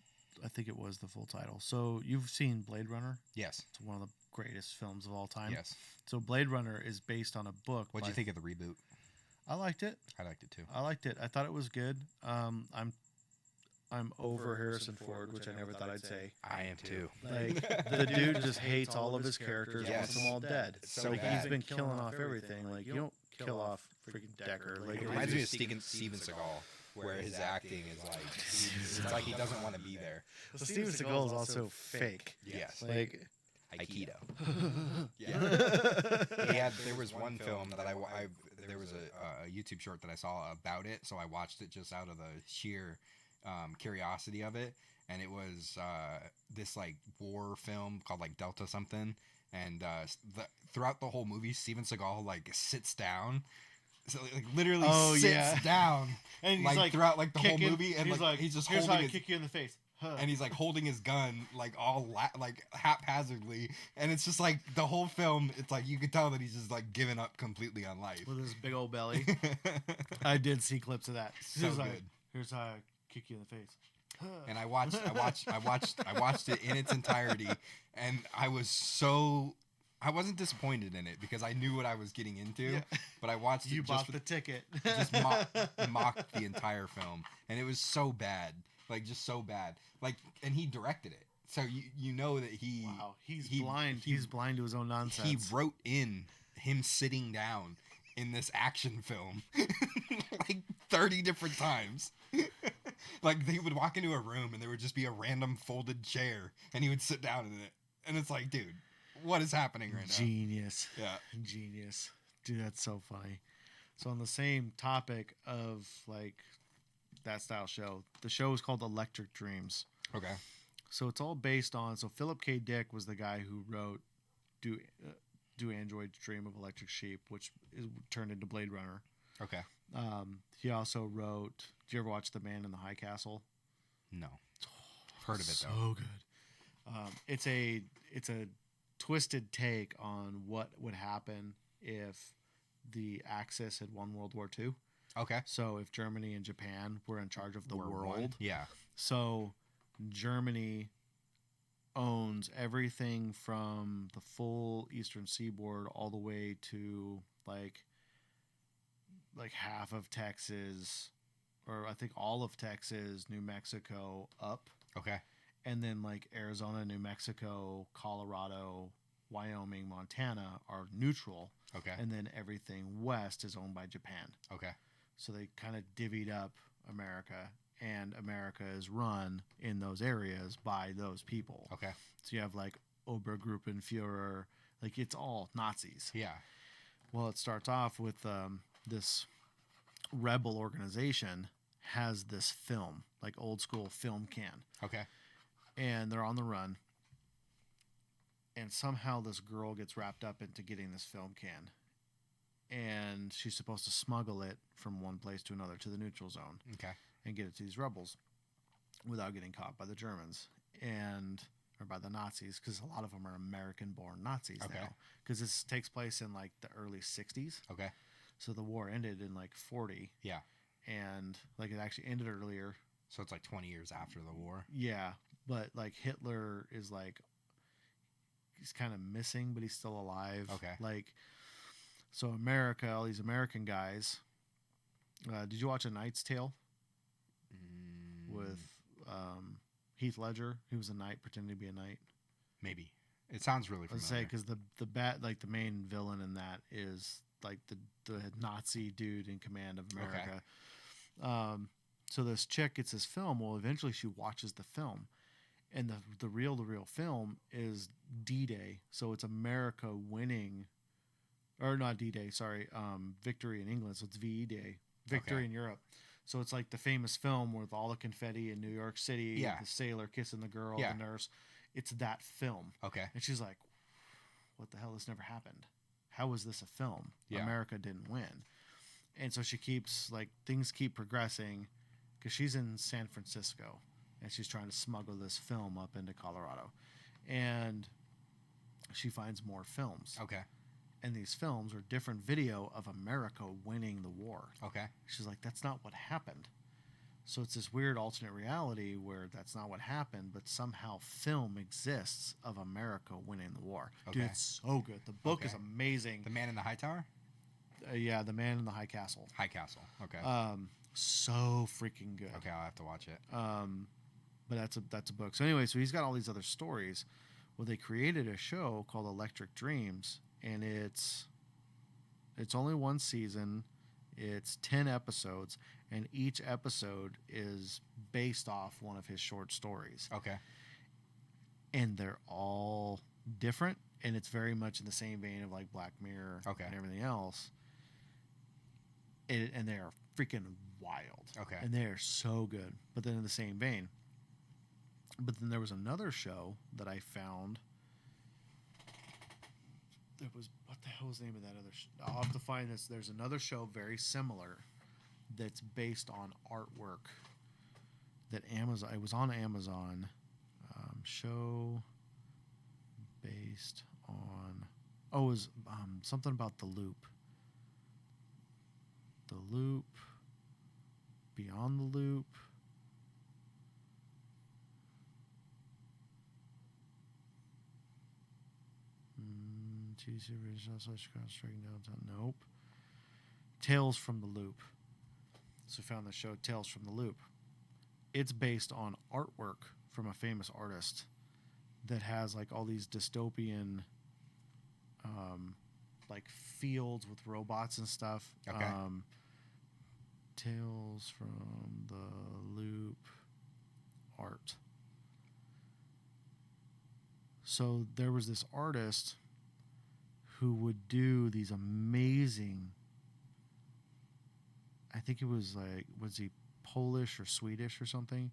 I think it was the full title. So you've seen Blade Runner? Yes. It's one of the greatest films of all time. Yes. So Blade Runner is based on a book. What'd you think of the reboot? I liked it. I liked it too. I liked it. I thought it was good. I'm over Harrison Ford, which I never thought I'd say. I am too. Like the dude just hates all of his characters, wants them all dead. It's so like bad. he's been killing off everything. Like you don't kill off freaking Decker. Like It reminds me of Steven Seagal, where his acting is like, it's like he doesn't want to be there. well, Steven Seagal is also fake. Yes. Like Aikido. Yeah. There was one film that there was a YouTube short that I saw about it, so I watched it just out of the sheer curiosity of it, and it was this like war film called like Delta something, and throughout the whole movie, Steven Seagal like sits down. So like literally sits down, and he's like like throughout like the kicking, whole movie, and he's just here's holding how I his, kick you in the face. Huh. and he's like holding his gun like all like haphazardly, and it's just like the whole film. It's like you could tell that he's just like given up completely on life with his big old belly. I did see clips of that. So He's good. like, here's how I kick you in the face. And I watched it in its entirety, and I wasn't disappointed in it because I knew what I was getting into. Yeah. But I watched it You just bought the ticket. just mocked the entire film, and it was so bad, like just so bad. Like, and he directed it, so you know that he he's he- blind. he- He's blind to his own nonsense. he wrote in him sitting down in this action film like 30 different times. Like they would walk into a room and there would just be a random folded chair and he would sit down in it, and it's like, dude, what is happening right Genius. now? Yeah. Genius. Dude, that's so funny. So on the same topic of like that style show, the show is called Electric Dreams. Okay. So it's all based on. So Philip K. Dick was the guy who wrote "Do Androids Dream of Electric Sheep," which is turned into Blade Runner. Okay. He also wrote. Did you ever watch The Man in the High Castle? No. I've heard of it though. So good. It's a twisted take on what would happen if the Axis had won World War II. Okay. So if Germany and Japan were in charge of the War world, one. Yeah. so Germany owns everything from the full eastern seaboard all the way to like half of Texas, or I think all of Texas, New Mexico up, Okay. and then like Arizona, New Mexico, Colorado, Wyoming, Montana are neutral, Okay. and then everything west is owned by Japan. Okay. So they kind of divvied up America, and America is run in those areas by those people. Okay. So you have like Obergruppenführer, like it's all Nazis. Yeah. Well, it starts off with this rebel organization has this film, like old school film can, Okay. and they're on the run. And somehow this girl gets wrapped up into getting this film can, and she's supposed to smuggle it from one place to another to the neutral zone Okay. and get it to these rebels without getting caught by the Germans or by the Nazis, because a lot of them are American-born Nazis Okay. now. Because this takes place in like the early '60s, Okay. so the war ended in like '40, Yeah. and like it actually ended earlier. So it's like 20 years after the war. Yeah, but like Hitler is like he's kind of missing, but he's still alive. Okay. Like, so America, all these American guys. Did you watch A Knight's Tale with Heath Ledger? He was a knight pretending to be a knight. Maybe. It sounds really I would familiar. say because the main villain in that is like the Nazi dude in command of America. So this chick gets this film. Well, eventually she watches the film, and the real film is D-Day. So it's America winning, or not D-Day. Sorry, victory in England. So it's VE Day, victory Okay. in Europe. So it's like the famous film with all the confetti in New York City, Yeah. the sailor kissing the girl, Yeah. the nurse. It's that film. Okay. And she's like, what the hell? This never happened. How was this a film? Yeah. America didn't win. And so she keeps, like, things keep progressing because she's in San Francisco and she's trying to smuggle this film up into Colorado. And she finds more films. Okay. And these films are different video of America winning the war. Okay. She's like, that's not what happened. So it's this weird alternate reality where that's not what happened, but somehow film exists of America winning the war. Okay. Dude, it's so good. The book is Okay. amazing. The Man in the High Tower? Yeah, The Man in the High Castle. High Castle. Okay. So freaking good. Okay, I'll have to watch it. But that's a book. So anyway, so he's got all these other stories. Well, they created a show called Electric Dreams, and it's only one season. It's 10 episodes, and each episode is based off one of his short stories. Okay. And they're all different, and it's very much in the same vein of like Black Mirror and everything else. And they are freaking wild. Okay. And they are so good. But then in the same vein. But then there was another show that I found. There was, what the hell was the name of that other show? I'll have to find this. There's another show very similar that's based on artwork that Amazon, it was on Amazon. Show based on, it was something about The Loop. The Loop. Beyond the Loop. TC original such striking downtown. Nope. Tales from the Loop. So we found the show Tales from the Loop. It's based on artwork from a famous artist that has like all these dystopian like fields with robots and stuff. Okay. Tales from the Loop art. So there was this artist who would do these amazing, I think it was like, was he Polish or Swedish or something?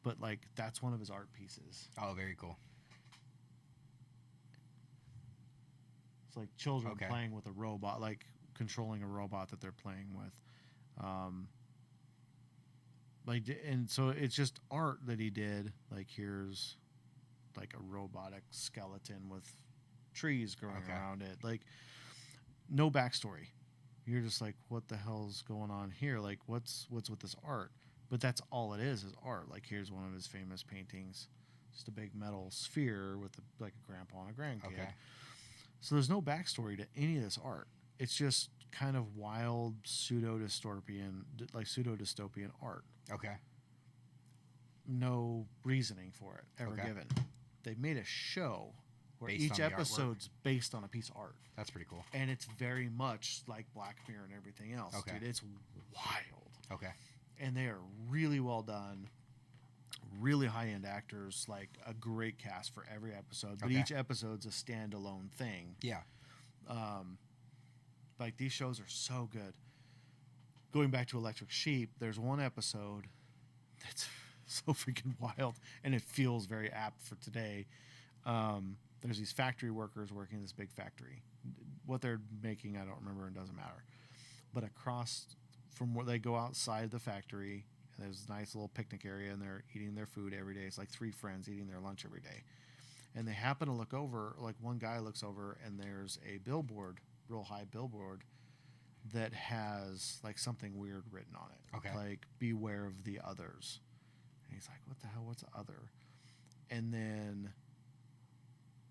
But like, that's one of his art pieces. Oh, very cool. It's like children playing with a robot, like controlling a robot that they're playing with. And so it's just art that he did. Like, here's like a robotic skeleton with trees growing around it. Like, no backstory. You're just like, what the hell's going on here? Like, what's with this art? But that's all it is art. Like, here's one of his famous paintings, just a big metal sphere with like a grandpa and a grandkid. Okay. So there's no backstory to any of this art. It's just kind of wild pseudo-dystopian art. Okay. No reasoning for it ever given. They made a show where Based each on the episode's based on a piece of art. That's pretty cool. And it's very much like Black Mirror and everything else. Okay. Dude, it's wild. Okay. And they are really well done. Really high-end actors, like a great cast for every episode. But each episode's a standalone thing. Yeah. Like, these shows are so good. Going back to Electric Sheep, there's one episode that's so freaking wild, and it feels very apt for today. There's these factory workers working in this big factory. What they're making, I don't remember, and doesn't matter. But across from where they go outside the factory, and there's a nice little picnic area, and they're eating their food every day. It's like three friends eating their lunch every day. And they happen to look over, like one guy looks over, and there's a billboard, real high billboard, that has like something weird written on it. Okay. Like, beware of the others. And he's like, what the hell, what's other? And then,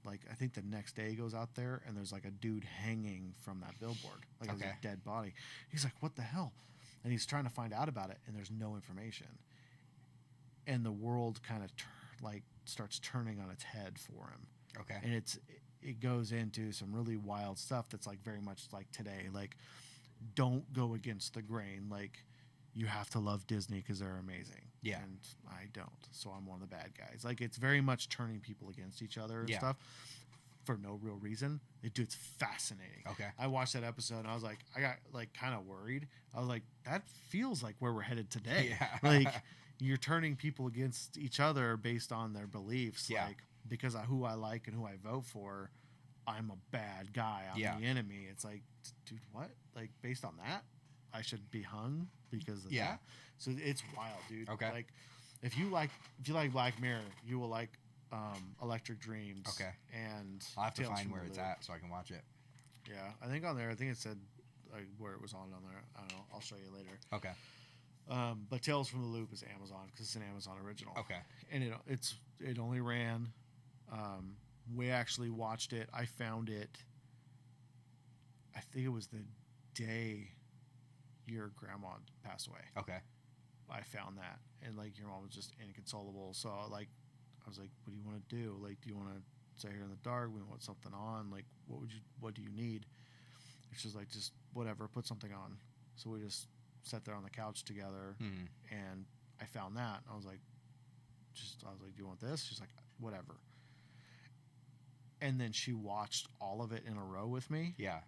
like, I think the next day he goes out there, and there's like a dude hanging from that billboard, like a dead body. He's like, what the hell? And he's trying to find out about it, and there's no information. And the world kind of starts turning on its head for him. Okay. And it goes into some really wild stuff that's like very much like today. Like, don't go against the grain. Like, you have to love Disney because they're amazing. Yeah. And I don't. So I'm one of the bad guys. Like, it's very much turning people against each other and stuff for no real reason. It's fascinating. Okay. I watched that episode, and I was like, I got like kind of worried. I was like, that feels like where we're headed today. Yeah. Like, you're turning people against each other based on their beliefs. Yeah. Like, because of who I like and who I vote for, I'm a bad guy. I'm the enemy. It's like, dude, what? Like, based on that, I should be hung because of that. So it's wild, dude. Okay. Like, if you like Black Mirror, you will like Electric Dreams. Okay. And I'll have to Tales find from where the it's Loop. at so I can watch it. Yeah, I think on there. I think it said like where it was on there. I don't know. I'll show you later. Okay. But Tales from the Loop is Amazon because it's an Amazon original. Okay. And it only ran. We actually watched it. I found it. I think it was the day your grandma passed away. Okay. I found that, and like your mom was just inconsolable. So like, I was like, "What do you want to do? Like, do you want to stay here in the dark? We want something on. Like, what do you need?" And she's like, "Just whatever. Put something on." So we just sat there on the couch together, and I found that. I was like, "Do you want this?" She's like, "Whatever." And then she watched all of it in a row with me. Yeah.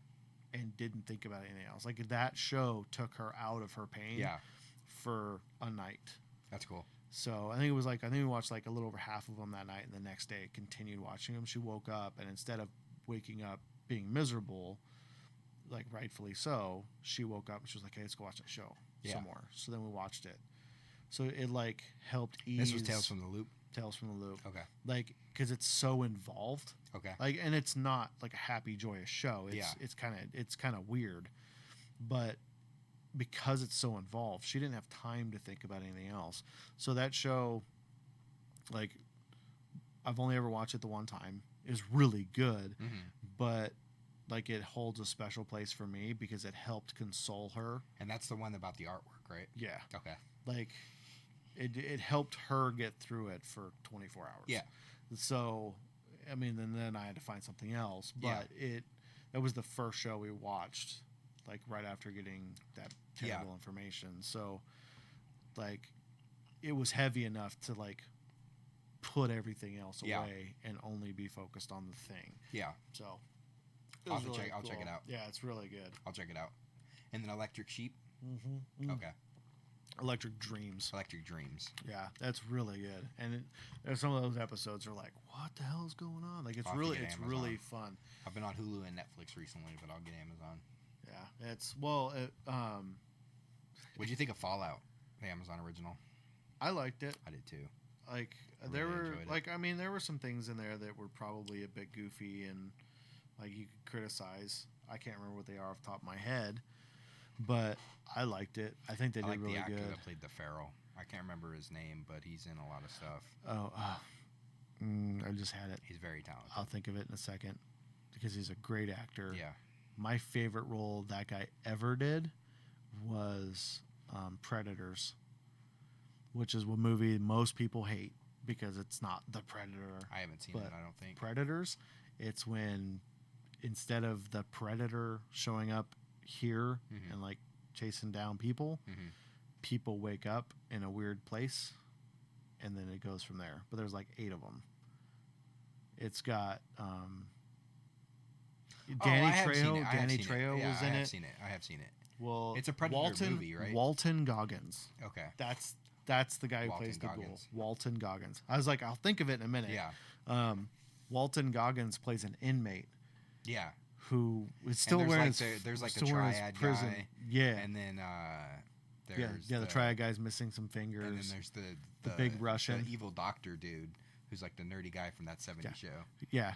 And didn't think about anything else. Like that show took her out of her pain. Yeah. For a night. That's cool. So I think we watched like a little over half of them that night, and the next day continued watching them. She woke up, and instead of waking up being miserable, like rightfully so, she woke up and she was like, "Hey, let's go watch that show some more." So then we watched it. So it like helped ease. This was Tales from the Loop. Tales from the Loop. Okay. Like because it's so involved. Okay. Like, and it's not like a happy, joyous show. It's kind of weird, but because it's so involved, she didn't have time to think about anything else. So that show, like, I've only ever watched it the one time. Is really good, but like it holds a special place for me because it helped console her. And that's the one about the artwork, right? Yeah. Okay. Like, it helped her get through it for 24 hours. Yeah. So, I mean, and then I had to find something else, but that was the first show we watched, like right after getting that terrible information. So, like, it was heavy enough to like put everything else away and only be focused on the thing. Yeah. So, I'll check it out. Yeah, it's really good. I'll check it out. And then Electric Sheep. Mm-hmm. Okay. Electric Dreams. Electric Dreams. Yeah, that's really good. And some of those episodes are like, what the hell is going on? Like it's really fun. I've been on Hulu and Netflix recently, but I'll get Amazon. Yeah, What'd you think of Fallout, the Amazon original? I liked it. I did too. Like there were some things in there that were probably a bit goofy and like you could criticize. I can't remember what they are off the top of my head, but I liked it. I think they did really good. I like the actor that played the Pharaoh. I can't remember his name, but he's in a lot of stuff. I just had it. He's very talented. I'll think of it in a second because he's a great actor. Yeah. My favorite role that guy ever did was Predators, which is a movie most people hate because it's not The Predator. I haven't seen it, I don't think. Predators, it's when instead of the Predator showing up here and like chasing down people, people wake up in a weird place and then it goes from there. But there's like 8 of them. It's got Danny Trejo. Danny Trejo was in it. I have seen it. Well, it's a Predator movie, right? Walton Goggins. Okay. That's the guy who plays the ghoul. Walton Goggins. I was like, I'll think of it in a minute. Yeah. Walton Goggins plays an inmate. Yeah. Who is still wearing there's like the triad guy. Yeah. And then there's the triad guy's missing some fingers. And then there's the big Russian, the evil doctor dude, who's like the nerdy guy from that 70s show. Yeah.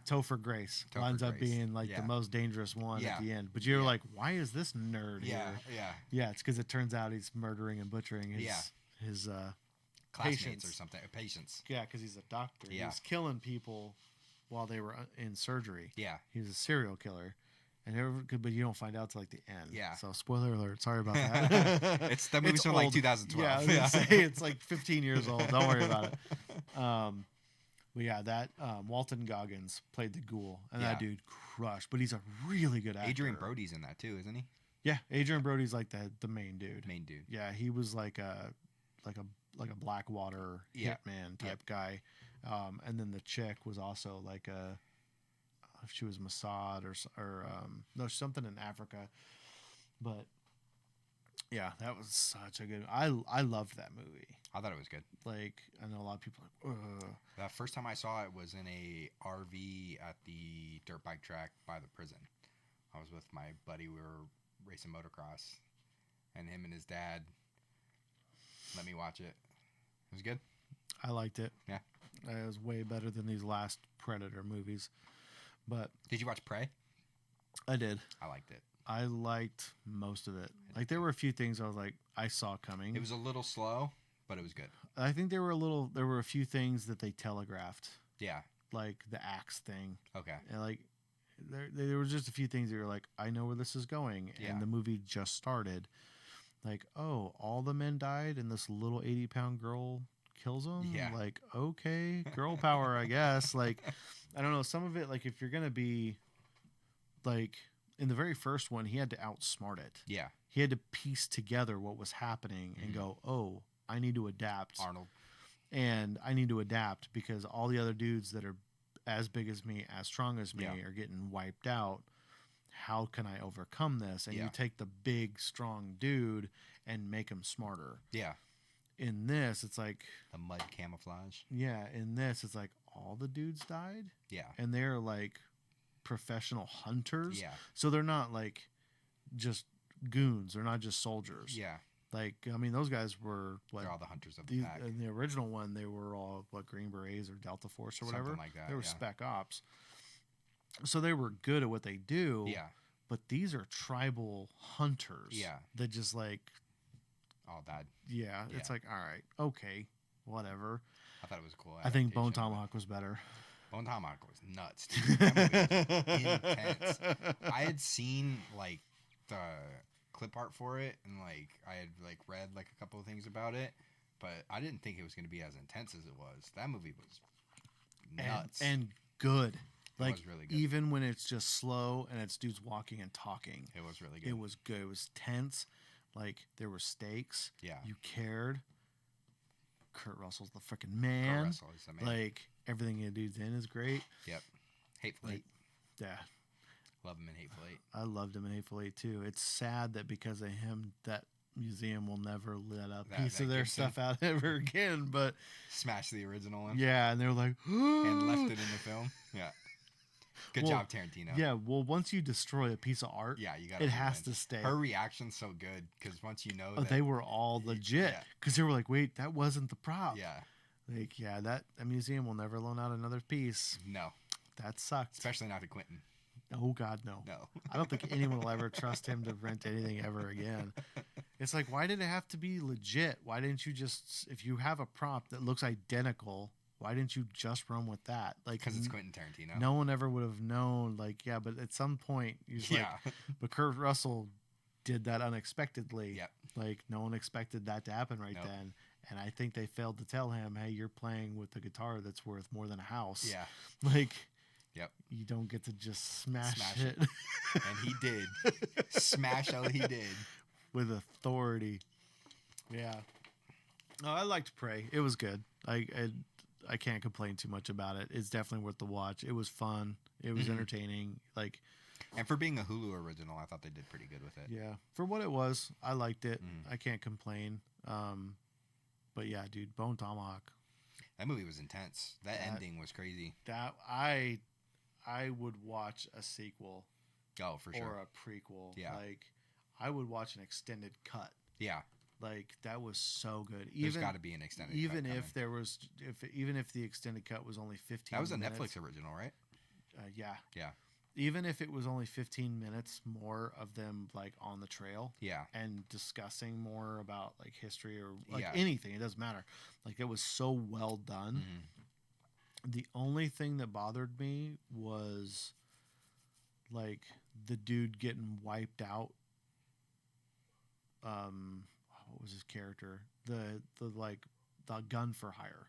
Topher Grace ends up being like the most dangerous one at the end. But you're like, why is this nerd here? Yeah, it's because it turns out he's murdering and butchering his classmates patients. Or something. Patients. Yeah, because he's a doctor. Yeah. He's killing people while they were in surgery. Yeah. He's a serial killer. But you don't find out till like the end. Yeah. So spoiler alert. Sorry about that. It's the movie's from like 2012. Yeah, I was gonna say it's like 15 years old. Don't worry about it. But yeah, that Walton Goggins played the ghoul, and that dude crushed. But he's a really good actor. Adrian Brody's in that too, isn't he? Yeah, Adrian Brody's like the main dude. Yeah, he was like a Blackwater hitman type guy, and then the chick was also like she was Mossad or something in Africa, but yeah, that was such a good. I loved that movie. I thought it was good. Like I know a lot of people are like, ugh. The first time I saw it was in a RV at the dirt bike track by the prison. I was with my buddy. We were racing motocross, and him and his dad let me watch it. It was good. I liked it. Yeah, it was way better than these last Predator movies. But did you watch Prey? I did. I liked it. I liked most of it. Like there were a few things I was like I saw coming. It was a little slow, but it was good. I think there were a few things that they telegraphed. Yeah. Like the axe thing. Okay. And like there was just a few things that were like, I know where this is going, Yeah. and the movie just started. Like, oh, all the men died, and this little 80-pound girl kills them. Yeah. Like, okay, girl power, I guess. Like, I don't know. Some of it, like, if you're gonna be like in the very first one, he had to outsmart it. Yeah. He had to piece together what was happening and go, oh, I need to adapt. Arnold. And I need to adapt because all the other dudes that are as big as me, as strong as me, Yeah. are getting wiped out. How can I overcome this? And Yeah. you take the big, strong dude and make him smarter. Yeah. In this, it's like, The mud camouflage. yeah, in this, it's like all the dudes died Yeah. and they're like professional hunters. Yeah. So they're not like just goons. They're not just soldiers. Yeah. Like, I mean, those guys were what? They're all the hunters of the pack. In the original one, they were all what, Green Berets or Delta Force or Something whatever. like that, They were yeah. spec ops. So they were good at what they do. Yeah. But these are tribal hunters. Yeah. That just like, All that. yeah, it's Yeah. like, all right, okay, whatever. I thought it was a cool. I think Bone adaptation. Tomahawk was better. Bone Tomahawk was nuts, dude. That movie was intense. I had seen like the clip art for it, and like I had like read like a couple of things about it, but I didn't think it was going to be as intense as it was. That movie was nuts. And good. It Like, was really good. even when it's just slow and it's dudes walking and talking, It was really good. it was good. It was tense. Like, there were stakes. Yeah. You cared. Kurt Russell's the freaking Kurt man. Russell is the man. Like, everything the dude's in is great. Yep. Hateful Like, Eight. yeah. Love him in Hateful Eight. I loved him in Hateful Eight too. It's sad that because of him, that museum will never let a piece that of their Gibson? stuff out ever again. But Smashed the original one. yeah, and they're like, And left it in the film. Yeah. Good Well, job, Tarantino. Yeah, well, once you destroy a piece of art, Yeah, you got. it has to stay. Her reaction's so good because once you know Oh, that they were all legit yeah. because they were like, wait, that wasn't the prop. Yeah. Like, yeah, that a museum will never loan out another piece. No. That sucked. Especially not to Quentin. Oh God, no. No. I don't think anyone will ever trust him to rent anything ever again. It's like, why did it have to be legit? Why didn't you just, if you have a prop that looks identical, why didn't you just run with that? Like, Because it's Quentin Tarantino. no one ever would have known. Like, yeah, but at some point, you're just Yeah. like, but Kurt Russell did that unexpectedly. Yep. Like, no one expected that to happen right Nope. then. And I think they failed to tell him, hey, you're playing with a guitar that's worth more than a house. Yeah. Like, Yep. you don't get to just smash it. it And he did. Smash how he did. with authority. Yeah. No, I liked Prey. It was good. I can't complain too much about it. It's definitely worth the watch. It was fun. It was Mhm. entertaining. Like, And for being a Hulu original, I thought they did pretty good with it. yeah, for what it was, I liked it. Mhm. I can't complain. But yeah, dude, Bone Tomahawk. That movie was intense. That That- ending was crazy. That I would watch a sequel Oh, for or sure. a prequel. Yeah. Like, I would watch an extended cut. Yeah. Like, that was so good. There's got to be an extended cut even coming. if there was even if the extended cut was only 15 That was a minutes, Netflix original, right? yeah, Yeah. even if it was only 15 minutes more of them like on the trail Yeah. and discussing more about like history or like Yeah. anything, it doesn't matter. Like, it was so well done. Mhm. The only thing that bothered me was like the dude getting wiped out. What was his character? The gun for hire.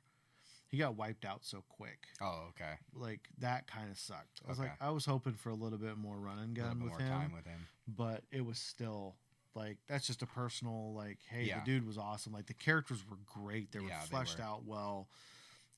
He got wiped out so quick. Oh, okay. Like, that kind of sucked. I was Okay. like, I was hoping for a little bit more run and A little gun bit with more him, time with him. but it was still like, that's just a personal like, hey, Yeah. the dude was awesome. Like, the characters were great. They were Yeah, they fleshed were. out well.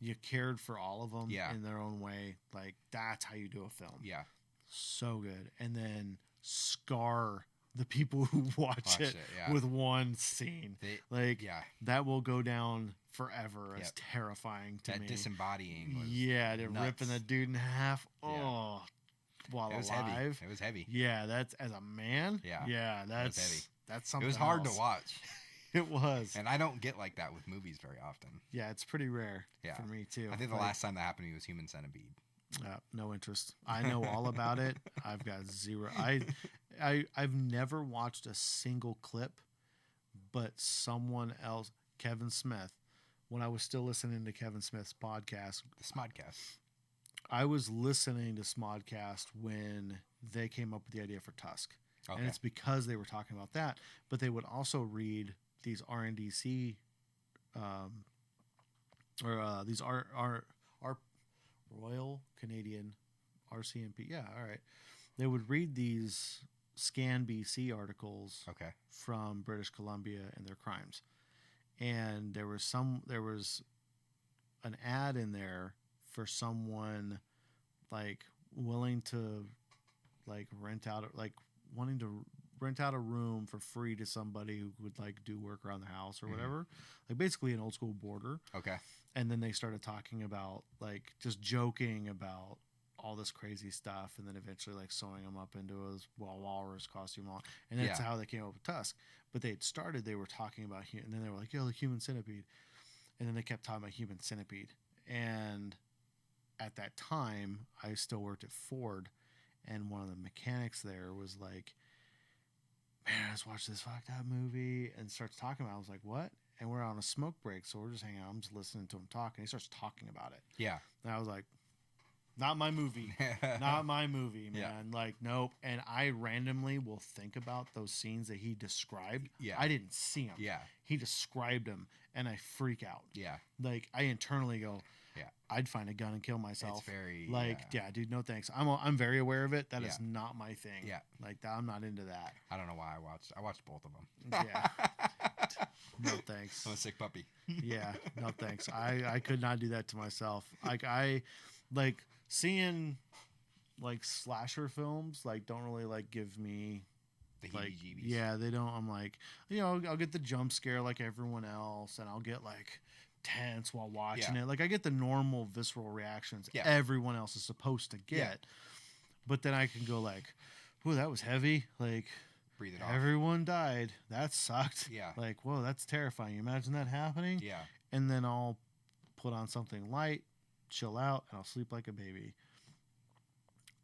You cared for all of them Yeah. in their own way. Like, that's how you do a film. Yeah. So good. And then scar the people who watch Watch it it, yeah. with one scene. They, Like, yeah. that will go down forever as Yep. terrifying to That me. disembodying was Yeah, they're nuts. ripping the dude in half. Yeah. Oh, while It was alive. heavy. It was heavy. Yeah, that's, as a man. Yeah, yeah, that's heavy. that's It something. was hard else. to watch. It was. And I don't get like that with movies very often. Yeah, it's pretty rare. Yeah. for me too. I think the Like, last time that happened to me was Human Centipede. no interest. I know all about it. I've got zero. I've never watched a single clip, but someone else, Kevin Smith, when I was still listening to Kevin Smith's podcast, The Smodcast. I was listening to Smodcast when they came up with the idea for Tusk. Okay. And it's because they were talking about that. But they would also read these RNDC these are Royal Canadian RCMP. Yeah, all right. They would read these Scan BC articles Okay. from British Columbia and their crimes. And there was an ad in there for someone like willing to like wanting to rent out a room for free to somebody who would like do work around the house or whatever, like basically an old school boarder. Okay. And then they started talking about like just joking about all this crazy stuff, and then eventually like sewing them up into a walrus costume, and that's how they came up with Tusk. But they were talking about, and then they were like, the human centipede, and then they kept talking about human centipede. And at that time, I still worked at Ford, and one of the mechanics there was like, man, I just watched this fucked up movie, and starts talking about it. I was like, what? And we're on a smoke break, so we're just hanging out. I'm just listening to him talk, and he starts talking about it. Yeah. And I was like, not my movie. Not my movie, man. Yeah. Like, nope. And I randomly will think about those scenes that he described. Yeah. I didn't see them. Yeah. He described them, and I freak out. Yeah. Like, I internally go, yeah, I'd find a gun and kill myself. It's very like, yeah, dude, no thanks. I'm very aware of it. That is Yeah. not my thing. Yeah. Like, I'm not into that. I don't know why I watched both of them. Yeah. No thanks. I'm a sick puppy. Yeah, no thanks. I could not do that to myself. Like I like seeing like slasher films like don't really like give me The like heebie-jeebies. yeah, they don't. I'm like, I'll get the jump scare like everyone else, and I'll get like tense while watching it. Like I get the normal visceral reactions everyone else is supposed to get. Yeah. But then I can go like, "Ooh, that was heavy." Like Breathe it off. everyone died. That sucked. Yeah. Like, whoa, that's terrifying. You imagine that happening? Yeah. And then I'll put on something light, chill out, and I'll sleep like a baby.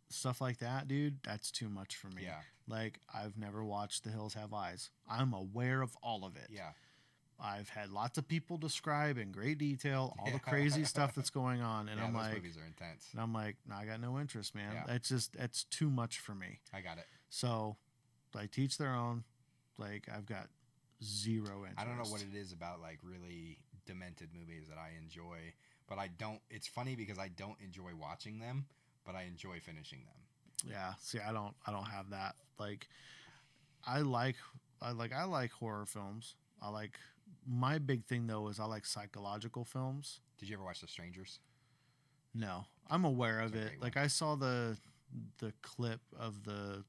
Stuff like that, dude, that's too much for me. Yeah. Like, I've never watched The Hills Have Eyes. I'm aware of all of it. Yeah. I've had lots of people describe in great detail all the crazy stuff that's going on, and Yeah, I'm those like, movies are intense. no, I got no interest, man. Yeah. That's too much for me. I got it. So, like, teach their own. Like, I've got zero interest. I don't know what it is about like really demented movies that I enjoy, but I don't. It's funny because I don't enjoy watching them, but I enjoy finishing them. Yeah. See, I don't have that. Like, I like horror films. My big thing though is I like psychological films. Did you ever watch The Strangers? No, I'm aware of It's a it. great Like, I saw the clip of the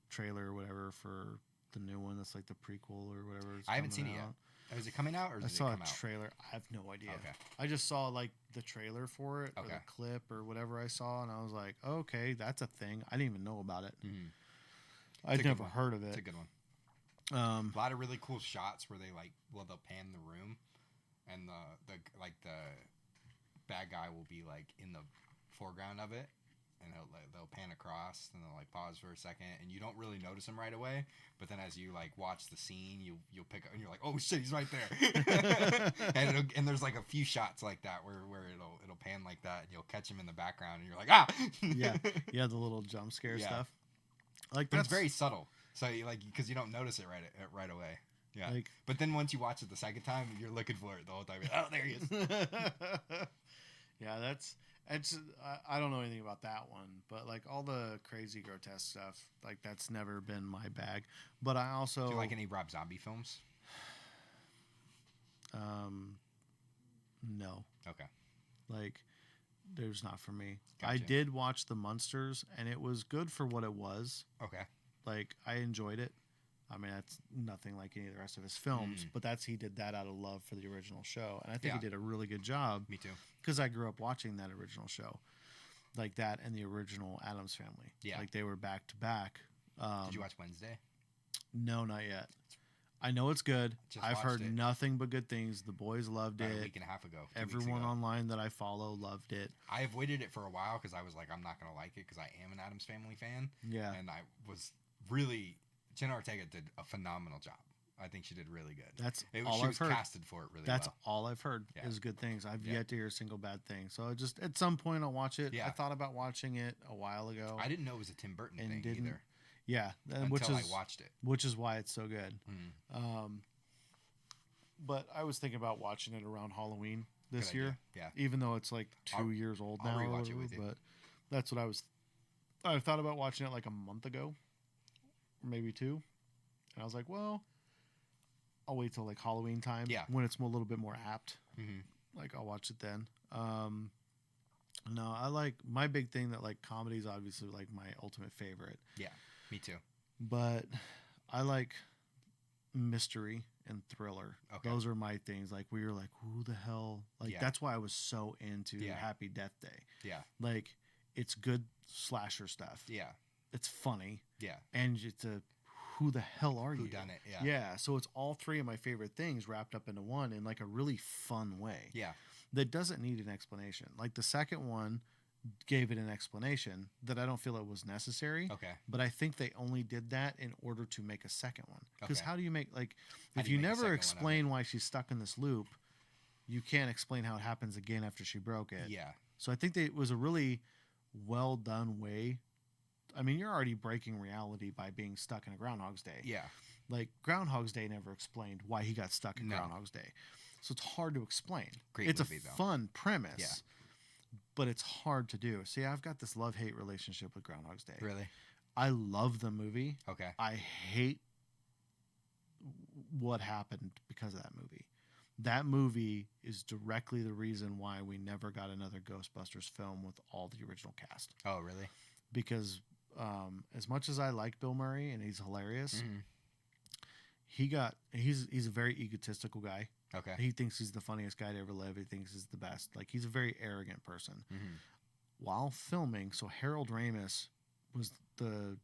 trailer or whatever for the new one. That's like the prequel or whatever. I haven't seen it yet. Is it coming out or I does it saw come a out? trailer. I have no idea. Okay. I just saw like the trailer for it or Okay. the clip or whatever I saw, and I was like, okay, that's a thing. I didn't even know about it. Mhm. I'd a good never one. heard of It's it. a good one. Um, A lot of really cool shots where they'll pan the room, and the bad guy will be like in the foreground of it, and they'll pan across, and they'll like pause for a second, and you don't really notice him right away. But then as you like watch the scene, you'll pick up, and you're like, oh shit, he's right there. and there's like a few shots like that where it'll pan like that, and you'll catch him in the background, and you're like, ah, yeah, the little jump scare Yeah. stuff. Like, But that's it's very subtle, so because you don't notice it right away. Yeah. like, But then once you watch it the second time, you're looking for it the whole time. Oh, there he is. yeah, it's I don't know anything about that one, but like all the crazy grotesque stuff, like that's never been my bag. But I also Do you like any Rob Zombie films? no, Okay. like there's not for me. I Gotcha. did watch The Munsters, and it was good for what it was. Okay. Like, I enjoyed it. I mean, that's nothing like any of the rest of his films, but he did that out of love for the original show, and I think he Yeah. did a really good job. Me too. Because I grew up watching that original show, like that and the original Addams Family. Yeah. Like they were back to back. Did you watch Wednesday? No, not yet. I know it's good. Just I've watched heard it. nothing but good things. The boys loved About a it. week and a half ago. 2 weeks Everyone ago. online that I follow loved it. I avoided it for a while because I was like, I'm not gonna like it because I am an Addams Family fan. Yeah. And I was really Jenna Ortega did a phenomenal job. I think she did really good. That's She all was I've heard. casted for it really That's well. all I've heard Yeah. is good things. I've Yeah. yet to hear a single bad thing. So just at some point I'll watch it. Yeah. I thought about watching it a while ago. I didn't know it was a Tim Burton And thing didn't. either Yeah, until which I is watched it. which is why it's so good. Mm. But I was thinking about watching it around Halloween this Good year, idea. even though it's like 2 I'll- years old I'll now. or rewatch it with whatever, you. But that's what I thought about watching it like a month ago, or maybe 2, and I was like, well, I'll wait till like Halloween time, Yeah. when it's a little bit more apt. Hmm. Like I'll watch it then. No, I like my big thing that like comedy is obviously like my ultimate favorite, Yeah, me too. but I like mystery and thriller. Okay. Those are my things. Like we were like, who the hell? Like Yeah. that's why I was so into Yeah. Happy Death Day. Yeah, Like it's good slasher stuff. yeah, It's funny yeah. and it's a who the hell are Who you? done it? Yeah, Yeah, so it's all 3 of my favorite things wrapped up into one in like a really fun way. yeah. That doesn't need an explanation. Like the second one gave it an explanation that I don't feel it was necessary. Okay. But I think they only did that in order to make a second one. Because Okay. how do you make like How if do you you make a never second one of explain why she's stuck in this loop, you can't explain how it happens again after she broke it. Yeah, So I think that it was a really well done way. I mean, you're already breaking reality by being stuck in a Groundhog's Day. yeah, Like Groundhog's Day never explained why he got stuck in No. Groundhog's Day. So it's hard to explain. Great it's movie, a though. fun premise. Yeah. But it's hard to do. See, I've got this love-hate relationship with Groundhog's Day. really. I love the movie. Okay. I hate what happened because of that movie. That movie is directly the reason why we never got another Ghostbusters film with all the original cast. Oh, really? Because as much as I like Bill Murray and he's hilarious, Mhm. he's a very egotistical guy. Okay. He thinks he's the funniest guy to ever live. He thinks he's the best. Like he's a very arrogant person. Hmm. While filming, so Harold Ramis was the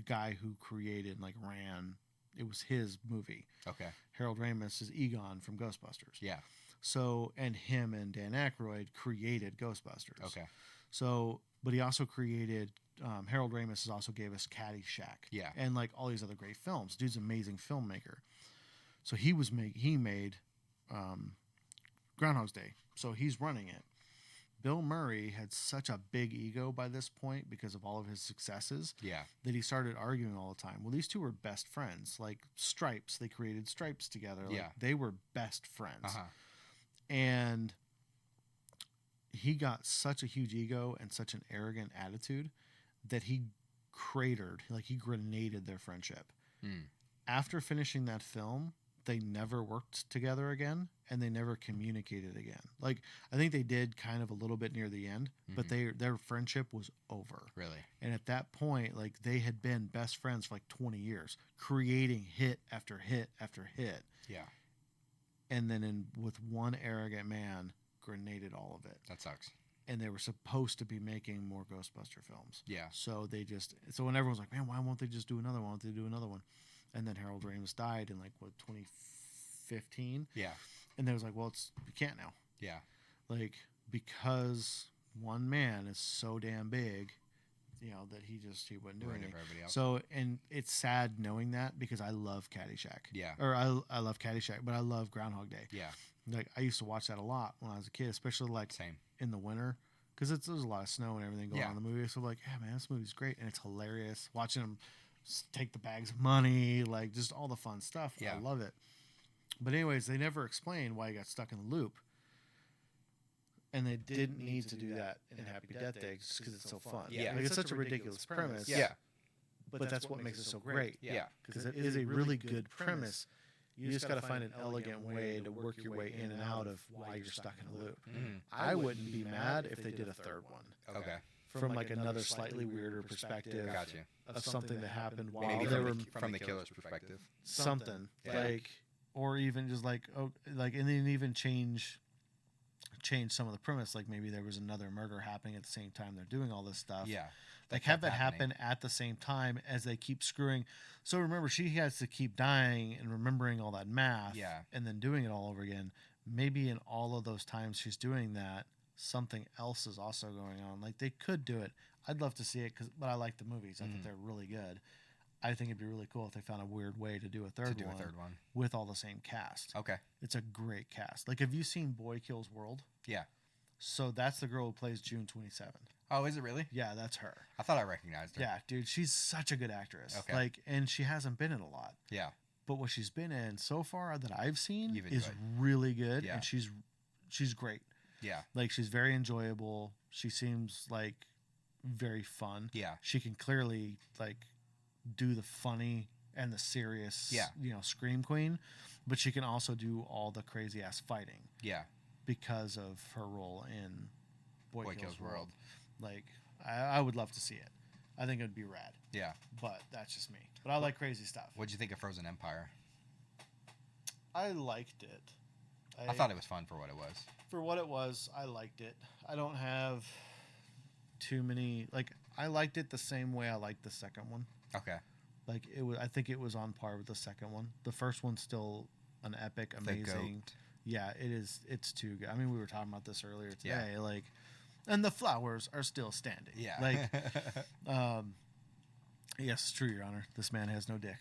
guy who created and like ran. It was his movie. Okay. Harold Ramis is Egon from Ghostbusters. Yeah. So and him and Dan Aykroyd created Ghostbusters. Okay. So, but he also created. Harold Ramis has also gave us Caddyshack. Yeah. And like all these other great films. Dude's an amazing filmmaker. So he made Groundhog's Day. So he's running it. Bill Murray had such a big ego by this point because of all of his successes Yeah. that he started arguing all the time. Well, these two were best friends. Like Stripes, they created Stripes together. Like, Yeah. they were best friends. Uh huh. And he got such a huge ego and such an arrogant attitude that he cratered, like he grenaded their friendship. Mm. After finishing that film, they never worked together again and they never communicated again. Like I think they did kind of a little bit near the end, but their friendship was over. Really. And at that point, like they had been best friends for like 20 years, creating hit after hit after hit. Yeah. And then with one arrogant man, grenaded all of it. That sucks. And they were supposed to be making more Ghostbuster films. Yeah. So when everyone's like, man, why won't they just do another one? Why won't they do another one? And then Harold Ramis died in like 2015. Yeah. And they was like, well, we can't now. Yeah. Like because one man is so damn big, that he wouldn't do Ruined it anything. for everybody else. So and it's sad knowing that because I love Caddyshack. Yeah. Or I love Caddyshack, but I love Groundhog Day. Yeah. Like I used to watch that a lot when I was a kid, especially like Same. in the winter because there's a lot of snow and everything going Yeah. on in the movie. So like, yeah, man, this movie's great and it's hilarious. Watching them take the bags of money, like just all the fun stuff. Yeah. I love it. But anyways, they never explained why he got stuck in the loop. And they didn't need to do that in Happy Death Day just because it's so fun. Yeah. Like, it's such a ridiculous premise. Yeah. But that's what makes it so great. Yeah. Because it is a really good premise. You just got to find an elegant way to work your way in and out of why you're stuck in a loop. Mhm. I wouldn't be mad if they did a third one Okay. from like another slightly weirder perspective Gotcha. of something that happened while Maybe they from, were from the killer's perspective. something Yeah. like, or even just like and then even change some of the premise. Like maybe there was another murder happening at the same time they're doing all this stuff. Yeah. Like have that kept happening. happen at the same time as they keep screwing. So remember, she has to keep dying and remembering all that math. Yeah. And then doing it all over again. Maybe in all of those times she's doing that, something else is also going on. Like they could do it. I'd love to see it but I like the movies. I think they're really good. I think it'd be really cool if they found a weird way to do a third one with all the same cast. Okay. It's a great cast. Like, have you seen Boy Kills World? Yeah. So that's the girl who plays June 27. Oh, is it really? Yeah, that's her. I thought I recognized her. Yeah, dude, she's such a good actress. Okay. Like, and she hasn't been in a lot. Yeah. But what she's been in so far that I've seen You've is enjoyed. really good, Yeah. and she's great. Yeah. Like, she's very enjoyable. She seems like very fun. Yeah. She can clearly like do the funny and the serious, Yeah. scream queen, but she can also do all the crazy ass fighting Yeah. because of her role in Boy Kills World. Like, I would love to see it. I think it'd be rad, Yeah. but that's just me. But I like crazy stuff. What'd you think of Frozen Empire? I liked it. I thought it was fun for what it was. For what it was, I liked it. I don't have too many, like, I liked it the same way I liked the second one. Okay. Like, it was, I think it was on par with the second one. The first one's still an epic, amazing. Yeah, it is. It's too good. I mean, we were talking about this earlier today. Yeah. Like, and the flowers are still standing. Yeah. Like, yes, it's true, Your Honor. This man has no dick.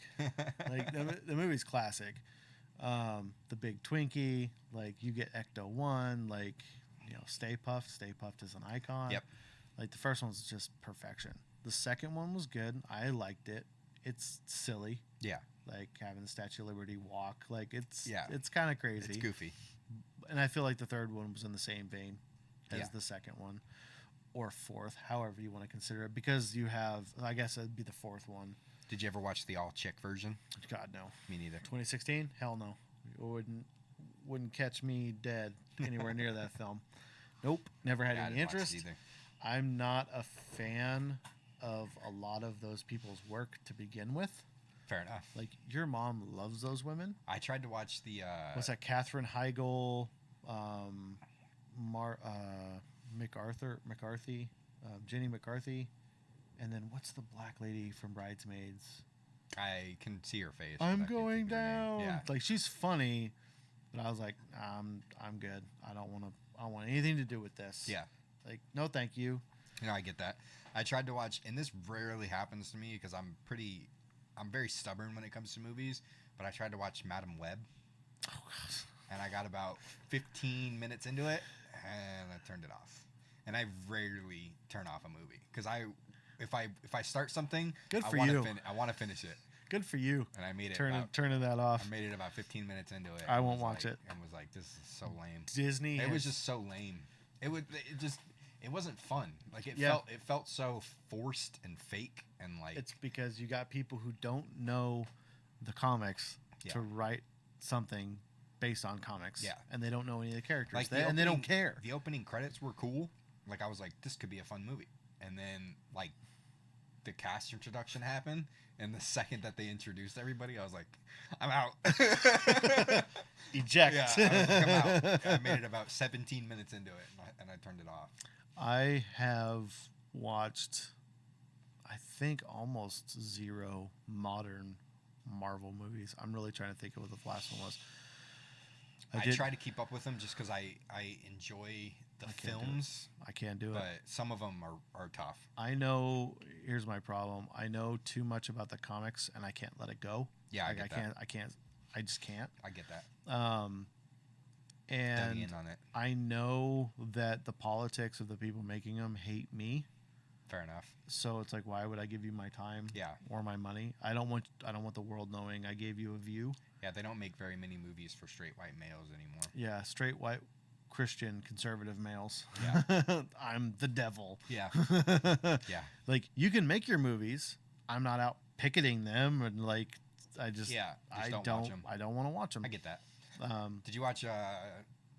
Like, the movie's classic. The big Twinkie, like, you get Ecto 1, like, Stay Puft. Stay Puft is an icon. Yep. Like, the first one's just perfection. The second one was good. I liked it. It's silly. Yeah. Like, having the Statue of Liberty walk. Like, it's kind of crazy. It's goofy. And I feel like the third one was in the same vein as Yeah. the second one. Or fourth, however you want to consider it. Because you have, I guess it'd be the fourth one. Did you ever watch the all chick version? God, no. Me neither. 2016? Hell no. Wouldn't catch me dead anywhere near that film. Nope. Never had Yeah, I any didn't watch it interest. either. I'm not a fan of a lot of those people's work to begin with. Fair enough. Like, your mom loves those women. I tried to watch the. What's that? Katherine Heigl, McCarthy, Jenny McCarthy, and then what's the black lady from Bridesmaids? I can see her face. but I I'm can't going think of her name. down. Yeah. Like, she's funny, but I was like, I'm good. I don't want anything to do with this. Yeah. Like, no, thank you. I get that. I tried to watch, and this rarely happens to me because I'm very stubborn when it comes to movies, but I tried to watch Madam Web. Oh, God. And I got about 15 minutes into it, and I turned it off. And I rarely turn off a movie because if I start something, Good for I you. want to finish it. Good for you. And I made it. Turning that off. I made it about 15 minutes into it. I and won't was watch like- it. And was like, this is so lame. Disney. It was just so lame. It wasn't fun. Like it felt so forced and fake and like It's because you got people who don't know the comics to write something based on comics. Yeah. And they don't know any of the characters. like And they don't care. The opening credits were cool. Like I was like, this could be a fun movie. And then like the cast introduction happened, and the second that they introduced everybody, I was like, I'm out. Eject. Yeah, I was like, I'm out. I made it about 17 minutes into it, and I turned it off. I have watched, I think, almost zero modern Marvel movies. I'm really trying to think of what the last one was. I try to keep up with them just because I enjoy the films, I can't do it. but some of them are tough. I know. Here's my problem. I know too much about the comics, and I can't let it go. Yeah, Like, I get that. I just can't. I get that. And Dug in on it. I know that the politics of the people making them hate me. Fair enough. So it's like, why would I give you my time? Yeah. Or my money? I don't want the world knowing I gave you a view. Yeah, they don't make very many movies for straight white males anymore. Yeah, straight white Christian conservative males. Yeah. I'm the devil. Yeah. Yeah. Like, you can make your movies. I'm not out picketing them, and like, I just just don't watch 'em. I don't want to watch them. I get that. Did you watch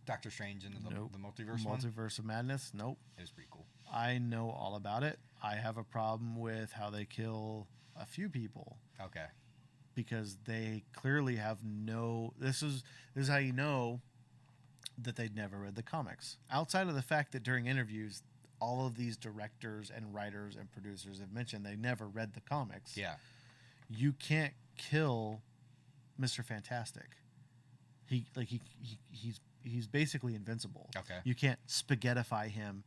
Doctor Strange into Nope. the multiverse one? Multiverse of Madness? Nope. It was pretty cool. I I know all about it. I have a problem with how they kill a few people Okay. because they clearly have no. This is how you know that they'd never read the comics. Outside of the fact that during interviews, all of these directors and writers and producers have mentioned they never read the comics. Yeah. You can't kill Mr. Fantastic. He's basically invincible. Okay. You can't spaghettify him